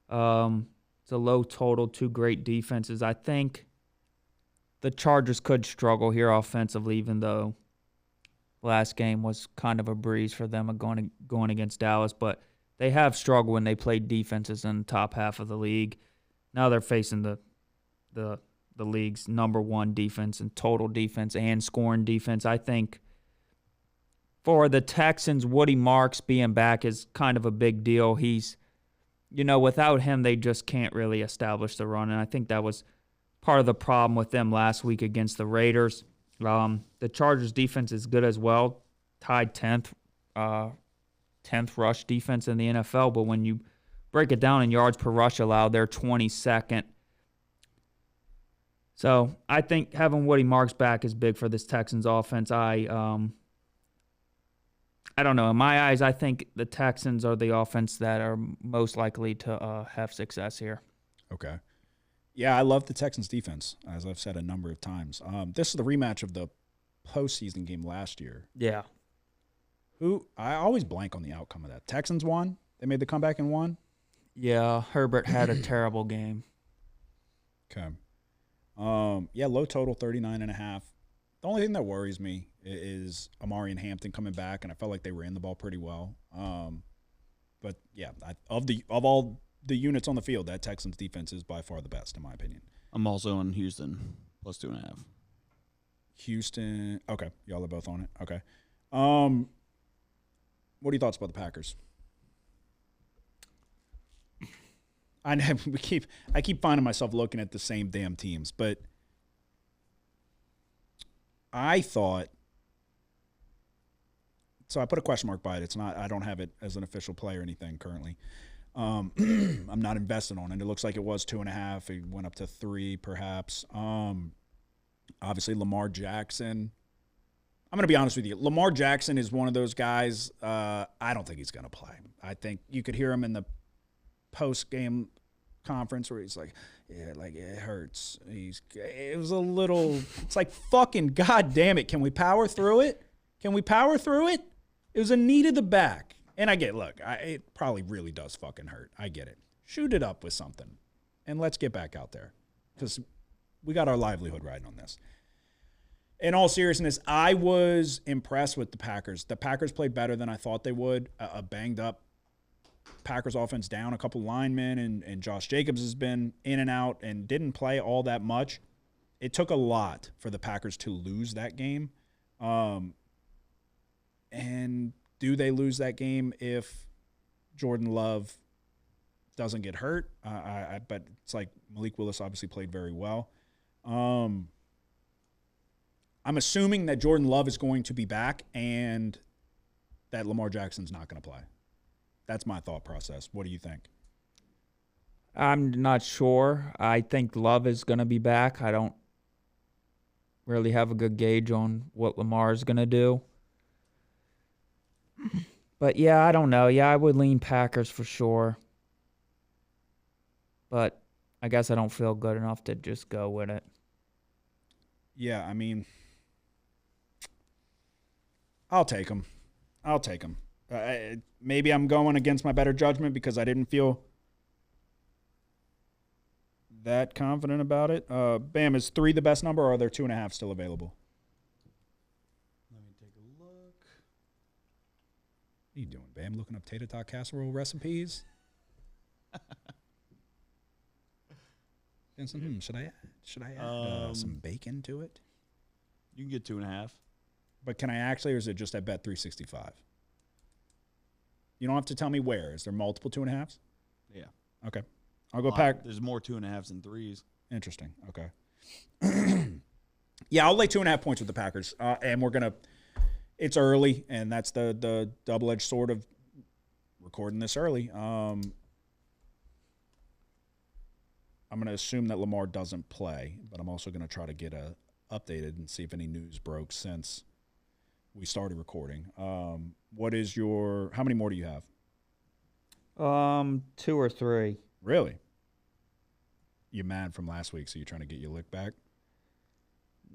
It's a low total, 2 great defenses. I think the Chargers could struggle here offensively, even though last game was kind of a breeze for them going against Dallas. But they have struggled when they played defenses in the top half of the league. Now they're facing the league's number 1 defense in total defense and scoring defense. I think for the Texans, Woody Marks being back is kind of a big deal. He's, without him, they just can't really establish the run. And I think that was part of the problem with them last week against the Raiders. The Chargers defense is good as well, tied 10th rush defense in the NFL. But when you break it down in yards per rush allowed, they're 22nd. So I think having Woody Marks back is big for this Texans offense. I don't know. In my eyes, I think the Texans are the offense that are most likely to have success here. Okay. Yeah, I love the Texans defense, as I've said a number of times. This is the rematch of the postseason game last year. Yeah. I always blank on the outcome of that. Texans won. They made the comeback and won. Yeah, Herbert had a terrible game. Okay. Yeah, low total, 39.5. The only thing that worries me is Amari and Hampton coming back, and I felt like they ran the ball pretty well. But yeah, of all the units on the field, that Texans defense is by far the best, in my opinion. I'm also on Houston plus 2.5. Houston. Okay, y'all are both on it. Okay. What are your thoughts about the Packers? I keep finding myself looking at the same damn teams, but I thought. So I put a question mark by it. It's not. I don't have it as an official play or anything currently. I'm not invested on it. It looks like it was 2.5. It went up to 3, perhaps. Obviously, Lamar Jackson. I'm going to be honest with you. Lamar Jackson is one of those guys. I don't think he's going to play. I think you could hear him in the post-game conference where he's like, yeah, like it hurts. It was a little, it's like, fucking goddamn it. Can we power through it? Can we power through it? It was a knee to the back. And I get, look, it probably really does fucking hurt. I get it. Shoot it up with something. And let's get back out there. Because we got our livelihood riding on this. In all seriousness, I was impressed with the Packers. The Packers played better than I thought they would. A banged up Packers offense down a couple linemen, and Josh Jacobs has been in and out and didn't play all that much. It took a lot for the Packers to lose that game. And do they lose that game if Jordan Love doesn't get hurt? But it's like Malik Willis obviously played very well. I'm assuming that Jordan Love is going to be back and that Lamar Jackson's not going to play. That's my thought process. What do you think? I'm not sure. I think Love is going to be back. I don't really have a good gauge on what Lamar is going to do. But, yeah, I don't know. Yeah, I would lean Packers for sure. But I guess I don't feel good enough to just go with it. Yeah, I mean, I'll take him. Maybe I'm going against my better judgment because I didn't feel that confident about it. Bam, is 3 the best number, or are there 2.5 still available? Let me take a look. What are you doing, Bam? Looking up tater tot casserole recipes? And should I add some bacon to it? You can get 2.5. But can I actually, or is it just at Bet365? You don't have to tell me where. Is there multiple 2.5s? Yeah. Okay. I'll go pack. There's more 2.5s than 3s. Interesting. Okay. Yeah, I'll lay 2.5 points with the Packers. And we're going to, it's early, and that's the double-edged sword of recording this early. I'm going to assume that Lamar doesn't play, but I'm also going to try to get updated and see if any news broke since we started recording. What is your? How many more do you have? 2 or 3. Really? You mad from last week, so you're trying to get your lick back?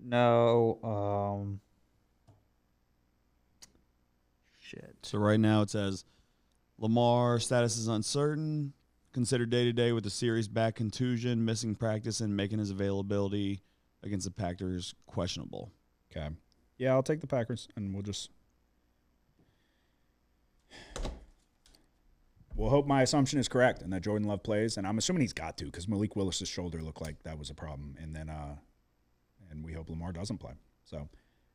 No. Shit. So right now it says Lamar status is uncertain. Considered day-to-day with a serious back contusion, missing practice, and making his availability against the Packers questionable. Okay. Yeah, I'll take the Packers, and we'll hope my assumption is correct and that Jordan Love plays, and I'm assuming he's got to because Malik Willis's shoulder looked like that was a problem, and then and we hope Lamar doesn't play. So,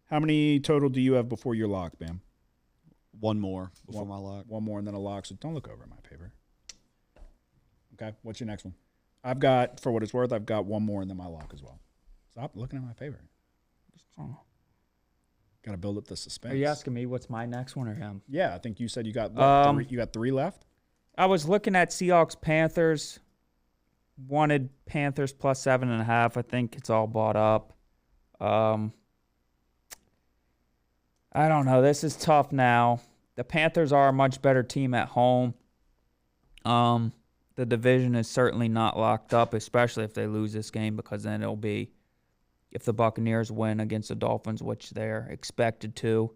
how many total do you have before your lock, Bam? One more before my lock. One more and then a lock, so don't look over at my paper. Okay, what's your next one? I've got, for what it's worth, I've got one more and then my lock as well. Stop looking at my paper. Got to build up the suspense. Are you asking me what's my next one or him? Yeah, I think you said you got you got 3 left. I was looking at Seahawks Panthers. Wanted Panthers plus 7.5. I think it's all bought up. I don't know. This is tough now. The Panthers are a much better team at home. The division is certainly not locked up, especially if they lose this game, because then it'll be, if the Buccaneers win against the Dolphins, which they're expected to,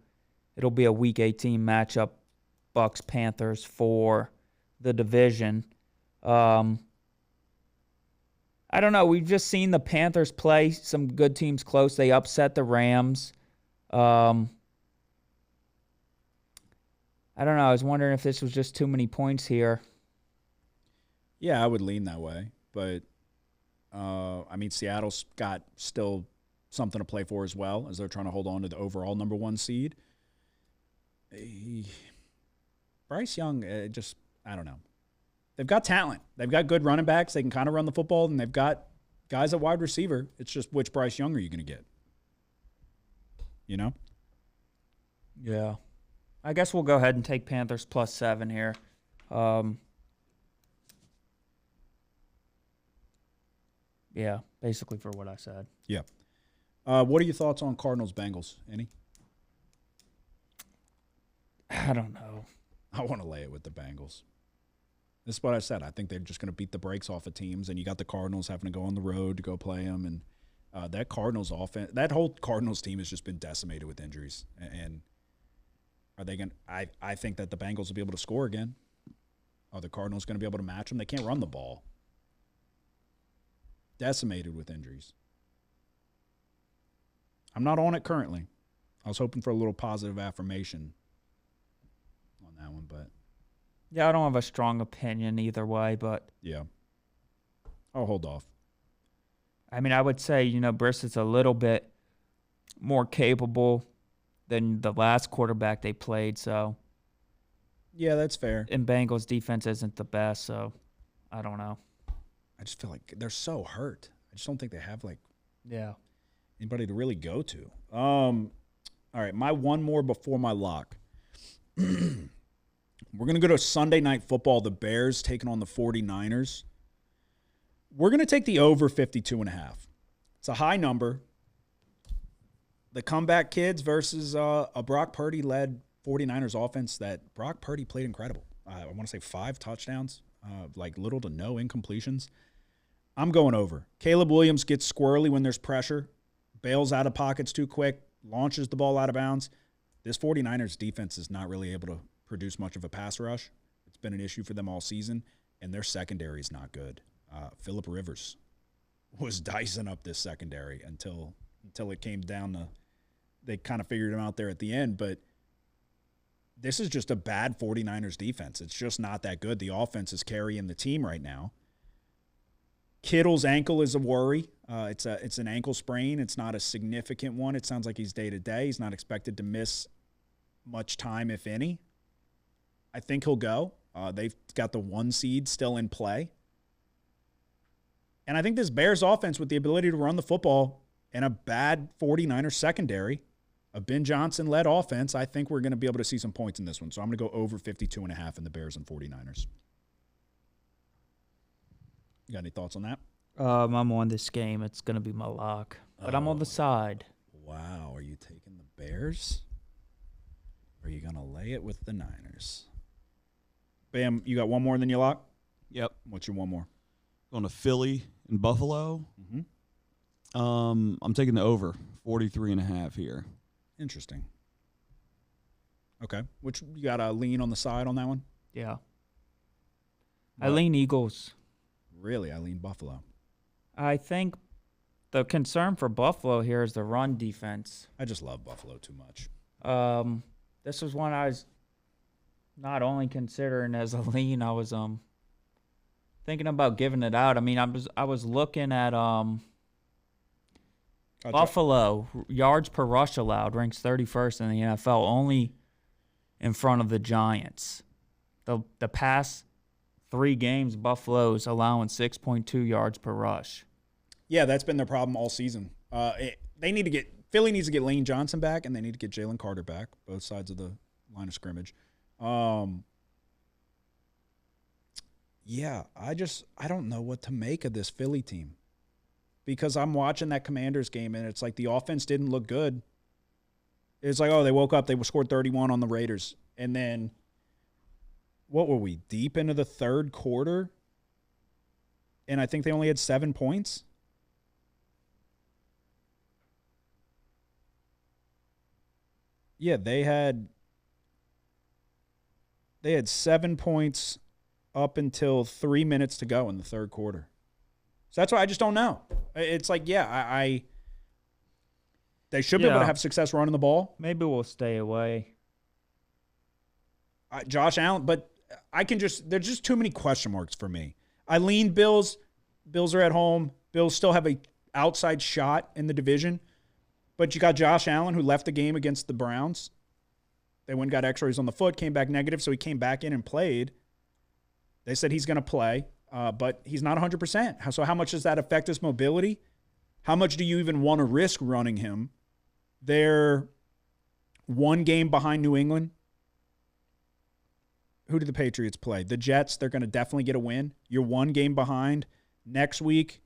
it'll be a Week 18 matchup, Bucs-Panthers for the division. I don't know. We've just seen the Panthers play some good teams close. They upset the Rams. I don't know. I was wondering if this was just too many points here. Yeah, I would lean that way. But, I mean, Seattle's got still something to play for as well, as they're trying to hold on to the overall number 1 seed. Bryce Young, I don't know. They've got talent. They've got good running backs. They can kind of run the football, and they've got guys at wide receiver. It's just which Bryce Young are you going to get? You know? Yeah. I guess we'll go ahead and take Panthers plus 7 here. Yeah, basically for what I said. Yeah. What are your thoughts on Cardinals-Bengals? Any? I don't know. I want to lay it with the Bengals. This is what I said. I think they're just going to beat the brakes off of teams, and you got the Cardinals having to go on the road to go play them, and that Cardinals offense, that whole Cardinals team has just been decimated with injuries. And are they going? I think that the Bengals will be able to score again. Are the Cardinals going to be able to match them? They can't run the ball. Decimated with injuries. I'm not on it currently. I was hoping for a little positive affirmation on that one, but Yeah, I don't have a strong opinion either way, but yeah, I'll hold off. I mean, I would say, Brissett's a little bit more capable than the last quarterback they played, so. Yeah, that's fair. And Bengals defense isn't the best, so I don't know. I just feel like they're so hurt. I just don't think they have, Yeah. anybody to really go to. All right, my one more before my lock. We're going to go to Sunday Night Football. The Bears taking on the 49ers. We're going to take the over 52.5. It's a high number. The comeback kids versus a Brock Purdy-led 49ers offense that Brock Purdy played incredible. I want to say 5 touchdowns, little to no incompletions. I'm going over. Caleb Williams gets squirrely when there's pressure, bails out of pockets too quick, launches the ball out of bounds. This 49ers defense is not really able to produce much of a pass rush. It's been an issue for them all season, and their secondary is not good. Phillip Rivers was dicing up this secondary until it came down to they kind of figured him out there at the end, but this is just a bad 49ers defense. It's just not that good. The offense is carrying the team right now. Kittle's ankle is a worry. It's an ankle sprain. It's not a significant one. It sounds like he's day-to-day. He's not expected to miss much time, if any. I think he'll go. They've got the 1 seed still in play. And I think this Bears offense with the ability to run the football and a bad 49ers secondary, a Ben Johnson-led offense, I think we're going to be able to see some points in this one. So I'm going to go over 52.5 in the Bears and 49ers. You got any thoughts on that? I'm on this game. It's going to be my lock. But I'm on the side. Wow. Are you taking the Bears? Or are you going to lay it with the Niners? Bam, you got one more than your lock? Yep. What's your one more? Going to Philly and Buffalo. Mm-hmm. I'm taking the over 43.5 here. Interesting. Okay. Which you got a lean on the side on that one? Yeah. I lean Eagles. Really? I lean Buffalo. I think the concern for Buffalo here is the run defense. I just love Buffalo too much. This was one I was not only considering as a lean, I was thinking about giving it out. I mean, I was looking at Buffalo yards per rush allowed ranks 31st in the NFL, only in front of the Giants. The past 3 games, Buffalo's allowing 6.2 yards per rush. Yeah, that's been their problem all season. Philly needs to get Lane Johnson back, and they need to get Jalen Carter back, both sides of the line of scrimmage. Yeah, I don't know what to make of this Philly team, because I'm watching that Commanders game, and it's like the offense didn't look good. It's like, oh, they woke up, they scored 31 on the Raiders, and then what were we, deep into the third quarter? And I think they only had 7 points. Yeah, they had 7 points up until 3 minutes to go in the third quarter. So that's why I just don't know. It's like, yeah, they should be able to have success running the ball. Maybe we'll stay away. Josh Allen, but there's just too many question marks for me. I lean Bills. Bills are at home. Bills still have a outside shot in the division. But you got Josh Allen, who left the game against the Browns. They went and got x-rays on the foot, came back negative, so he came back in and played. They said he's going to play, but he's not 100%. So how much does that affect his mobility? How much do you even want to risk running him? They're 1 game behind New England. Who do the Patriots play? The Jets, they're going to definitely get a win. You're 1 game behind. Next week,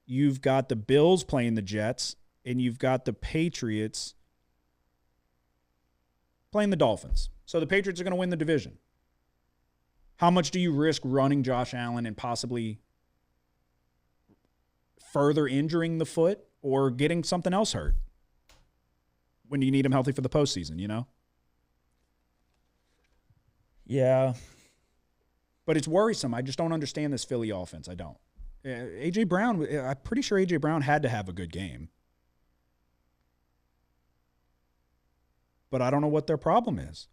you've got the Bills playing the Jets. and you've got the Patriots playing the Dolphins. So the Patriots are going to win the division. How much do you risk running Josh Allen and possibly further injuring the foot or getting something else hurt when you need him healthy for the postseason, you know? Yeah. But it's worrisome. I just don't understand this Philly offense. I don't. A.J. Brown, I'm pretty sure A.J. Brown had to have a good game. But I don't know what their problem is.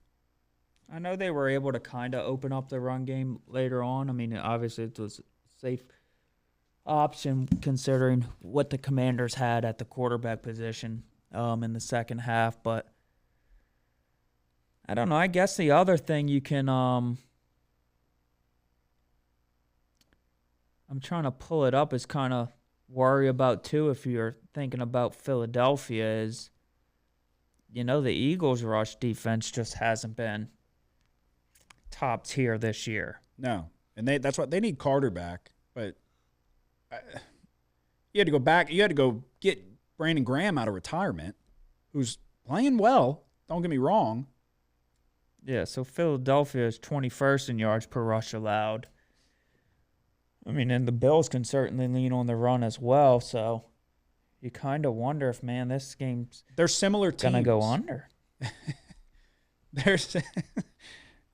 I know they were able to kind of open up the run game later on. I mean, obviously it was a safe option considering what the Commanders had at the quarterback position in the second half. But I don't know. I guess the other thing you can I'm trying to pull it up is kind of worry about too if you're thinking about Philadelphia is, you know, the Eagles' rush defense just hasn't been top tier this year. No. And that's what they need Carter back. But you had to go back. You had to go get Brandon Graham out of retirement, who's playing well. Don't get me wrong. Yeah, so Philadelphia is 21st in yards per rush allowed. I mean, and the Bills can certainly lean on the run as well. So you kind of wonder if, man, this game's they're similar teams. Gonna go under. There's.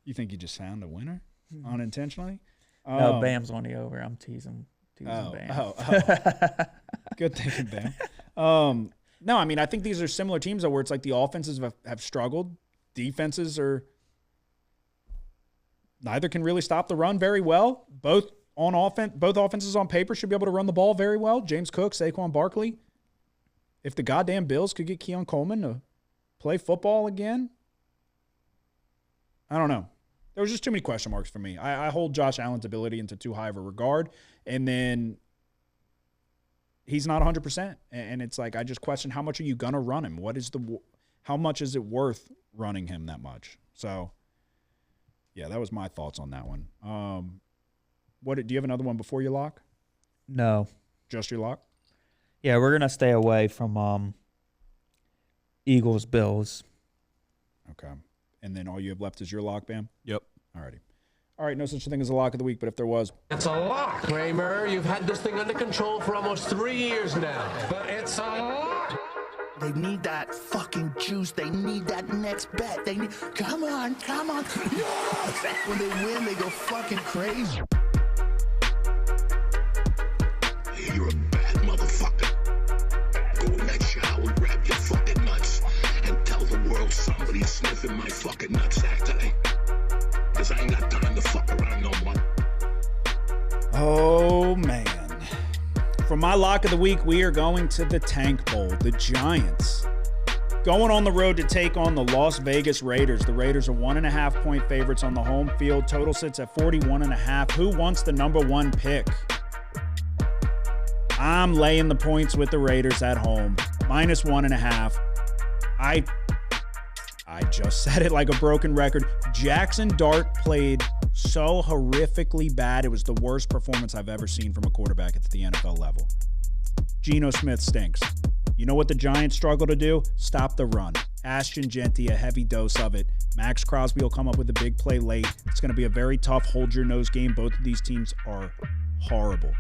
You think you just found a winner unintentionally? No, Bam's on the over. I'm teasing Bam. Good thinking, Bam. No, I mean, I think these are similar teams though, where it's like the offenses have struggled, defenses are neither can really stop the run very well. Both offenses on paper should be able to run the ball very well. James Cook, Saquon Barkley. If the goddamn Bills could get Keon Coleman to play football again, I don't know. There was just too many question marks for me. I hold Josh Allen's ability into too high of a regard, and then he's not 100%. And it's like I just question how much are you gonna run him? How much is it worth running him that much? So, yeah, that was my thoughts on that one. Do you have another one before your lock? No. Just your lock? Yeah, we're gonna stay away from Eagles Bills. Okay. And then all you have left is your lock, Bam? Yep. Alrighty. All right, no such thing as a lock of the week, but if there was. It's a lock, Kramer. You've had this thing under control for almost 3 years now. But it's a lock. They need that fucking juice. They need that next bet. They need. Come on. Yes! When they win, they go fucking crazy. You're a bad motherfucker. Go in that shower, grab your fucking nuts, and tell the world somebody's sniffing my fucking nutsack today. Cause I ain't got time to fuck around no more. Oh, man. For my lock of the week, we are going to the Tank Bowl. The Giants going on the road to take on the Las Vegas Raiders. The Raiders are 1.5-point favorites on the home field. Total sits at 41.5. Who wants the number one pick? I'm laying the points with the Raiders at home. -1.5. I just said it like a broken record. Jackson Dart played so horrifically bad. It was the worst performance I've ever seen from a quarterback at the NFL level. Geno Smith stinks. You know what the Giants struggle to do? Stop the run. Ashton Genty, a heavy dose of it. Max Crosby will come up with a big play late. It's going to be a very tough hold-your-nose game. Both of these teams are horrible.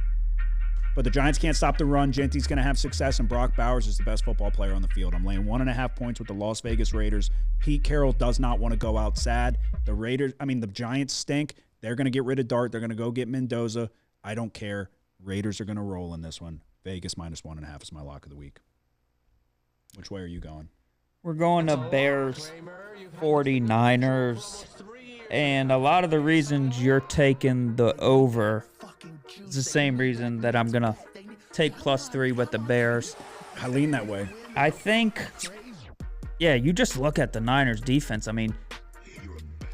But the Giants can't stop the run. Genty's going to have success, and Brock Bowers is the best football player on the field. I'm laying 1.5 points with the Las Vegas Raiders. Pete Carroll does not want to go out sad. The Giants stink. They're going to get rid of Dart. They're going to go get Mendoza. I don't care. Raiders are going to roll in this one. Vegas -1.5 is my lock of the week. Which way are you going? We're going to Bears 49ers. And a lot of the reasons you're taking the over is the same reason that I'm going to take +3 with the Bears. I lean that way. I think, yeah, you just look at the Niners defense. I mean,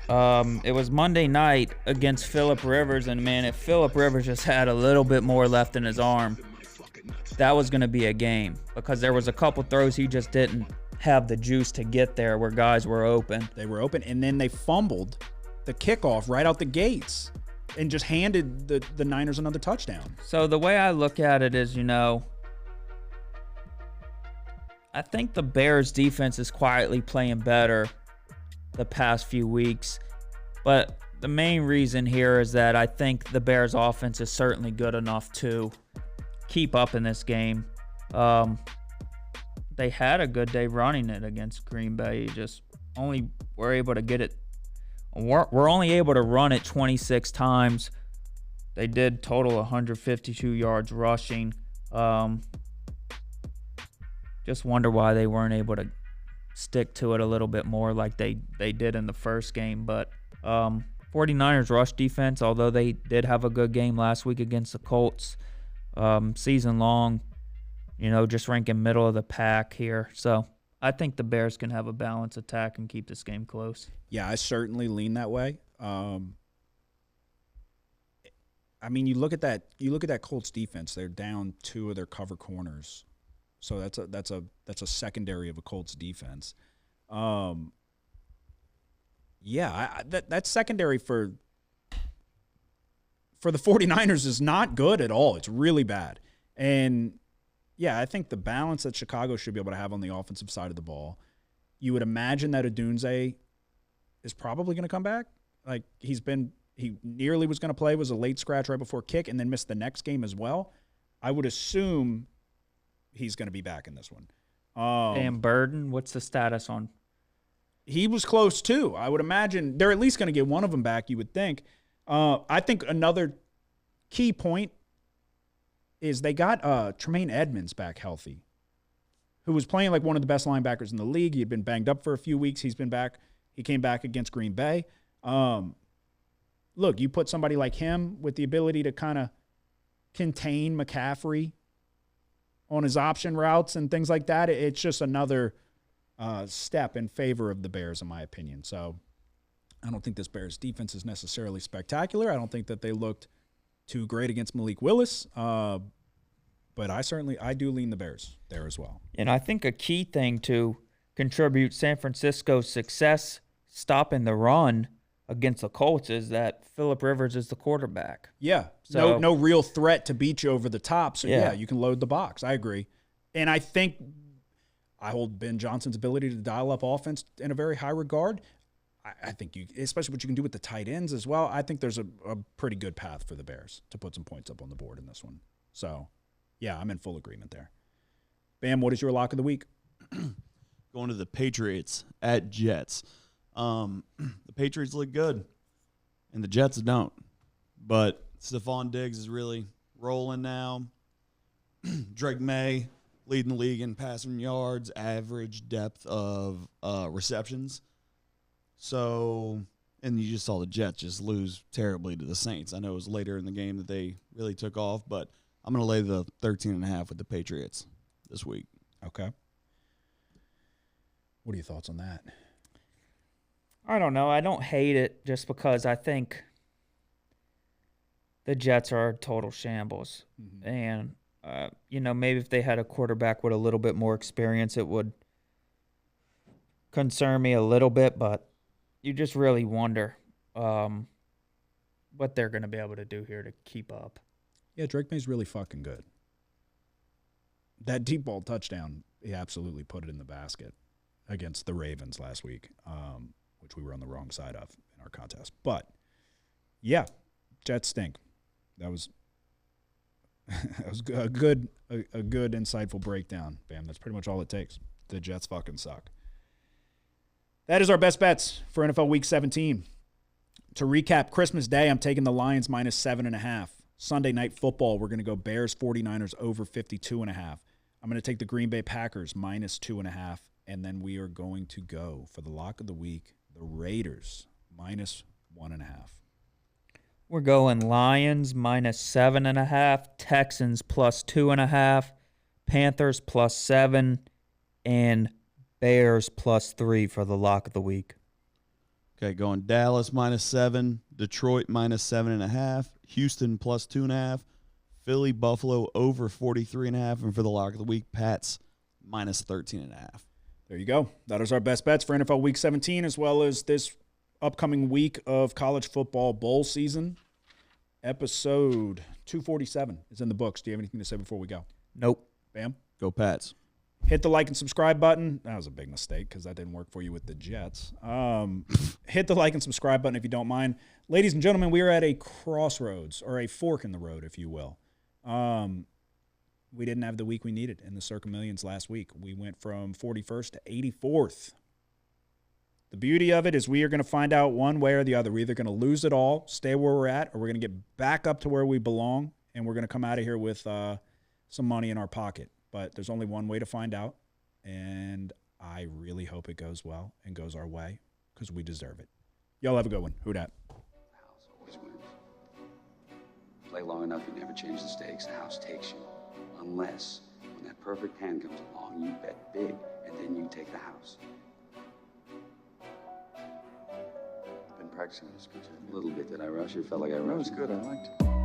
it was Monday night against Phillip Rivers, and man, if Phillip Rivers just had a little bit more left in his arm, that was going to be a game, because there was a couple throws he just didn't have the juice to get there where guys were open. They were open, and then they fumbled the kickoff right out the gates and just handed the Niners another touchdown. So the way I look at it is, I think the Bears defense is quietly playing better the past few weeks. But the main reason here is that I think the Bears offense is certainly good enough to keep up in this game. They had a good day running it against Green Bay. Just only were able to get it. We're only able to run it 26 times. They did total 152 yards rushing. Just wonder why they weren't able to stick to it a little bit more like they did in the first game. But 49ers rush defense, although they did have a good game last week against the Colts, season long, just ranking middle of the pack here. So I think the Bears can have a balanced attack and keep this game close. Yeah, I certainly lean that way. You look at that Colts defense. They're down 2 of their cover corners, so that's a secondary of a Colts defense. That secondary for the 49ers is not good at all. It's really bad. And yeah, I think the balance that Chicago should be able to have on the offensive side of the ball, you would imagine that Odunze is probably going to come back. Like he nearly was going to play, was a late scratch right before kick, and then missed the next game as well. I would assume he's going to be back in this one. And Burden, what's the status on? He was close too. I would imagine they're at least going to get one of them back, you would think. I think another key point is they got Tremaine Edmonds back healthy, who was playing like one of the best linebackers in the league. He had been banged up for a few weeks. He's been back. He came back against Green Bay. Look, you put somebody like him with the ability to kind of contain McCaffrey on his option routes and things like that. It's just another step in favor of the Bears, in my opinion. So I don't think this Bears defense is necessarily spectacular. I don't think that they looked too great against Malik Willis. But I do lean the Bears there as well. And I think a key thing to contribute San Francisco's success stopping the run against the Colts is that Phillip Rivers is the quarterback. Yeah. So, no real threat to beat you over the top. So, yeah, you can load the box. I agree. And I think I hold Ben Johnson's ability to dial up offense in a very high regard. I think especially what you can do with the tight ends as well, I think there's a pretty good path for the Bears to put some points up on the board in this one. So, yeah, I'm in full agreement there. Bam, what is your lock of the week? Going to the Patriots at Jets. The Patriots look good, and the Jets don't. But Stephon Diggs is really rolling now. Drake May leading the league in passing yards, average depth of receptions. So, and you just saw the Jets just lose terribly to the Saints. I know it was later in the game that they really took off, but I'm going to lay the 13.5 with the Patriots this week. Okay. What are your thoughts on that? I don't know. I don't hate it just because I think the Jets are a total shambles. Mm-hmm. And, maybe if they had a quarterback with a little bit more experience, it would concern me a little bit, but you just really wonder what they're going to be able to do here to keep up. Yeah, Drake May's really fucking good. That deep ball touchdown, he absolutely put it in the basket against the Ravens last week, which we were on the wrong side of in our contest. But, yeah, Jets stink. That was a good, insightful breakdown, Bam. That's pretty much all it takes. The Jets fucking suck. That is our best bets for NFL Week 17. To recap, Christmas Day, I'm taking the Lions minus 7.5. Sunday Night Football, we're going to go Bears 49ers over 52.5. I'm going to take the Green Bay Packers minus 2.5. And then we are going to go for the lock of the week, the Raiders minus 1.5. We're going Lions minus 7.5, Texans plus 2.5, Panthers plus 7, and Bears plus 3 for the lock of the week. Okay, going Dallas minus 7, Detroit minus 7.5, Houston plus 2.5, Philly, Buffalo over 43.5, and for the lock of the week, Pats minus 13.5. There you go. That is our best bets for NFL Week 17, as well as this upcoming week of college football bowl season. Episode 247 is in the books. Do you have anything to say before we go? Nope. Bam? Go Pats. Hit the like and subscribe button. That was a big mistake because that didn't work for you with the Jets. Hit the like and subscribe button if you don't mind. Ladies and gentlemen, we are at a crossroads, or a fork in the road, if you will. We didn't have the week we needed in the Circa Millions last week. We went from 41st to 84th. The beauty of it is we are going to find out one way or the other. We're either going to lose it all, stay where we're at, or we're going to get back up to where we belong, and we're going to come out of here with some money in our pocket. But there's only one way to find out, and I really hope it goes well and goes our way because we deserve it. Y'all have a good one. Who dat? The house always wins. Play long enough, you never change the stakes. The house takes you. Unless, when that perfect hand comes along, you bet big, and then you take the house. I've been practicing this good. A little bit. Did I rush you? Felt like I That rushed was you. good. I liked it.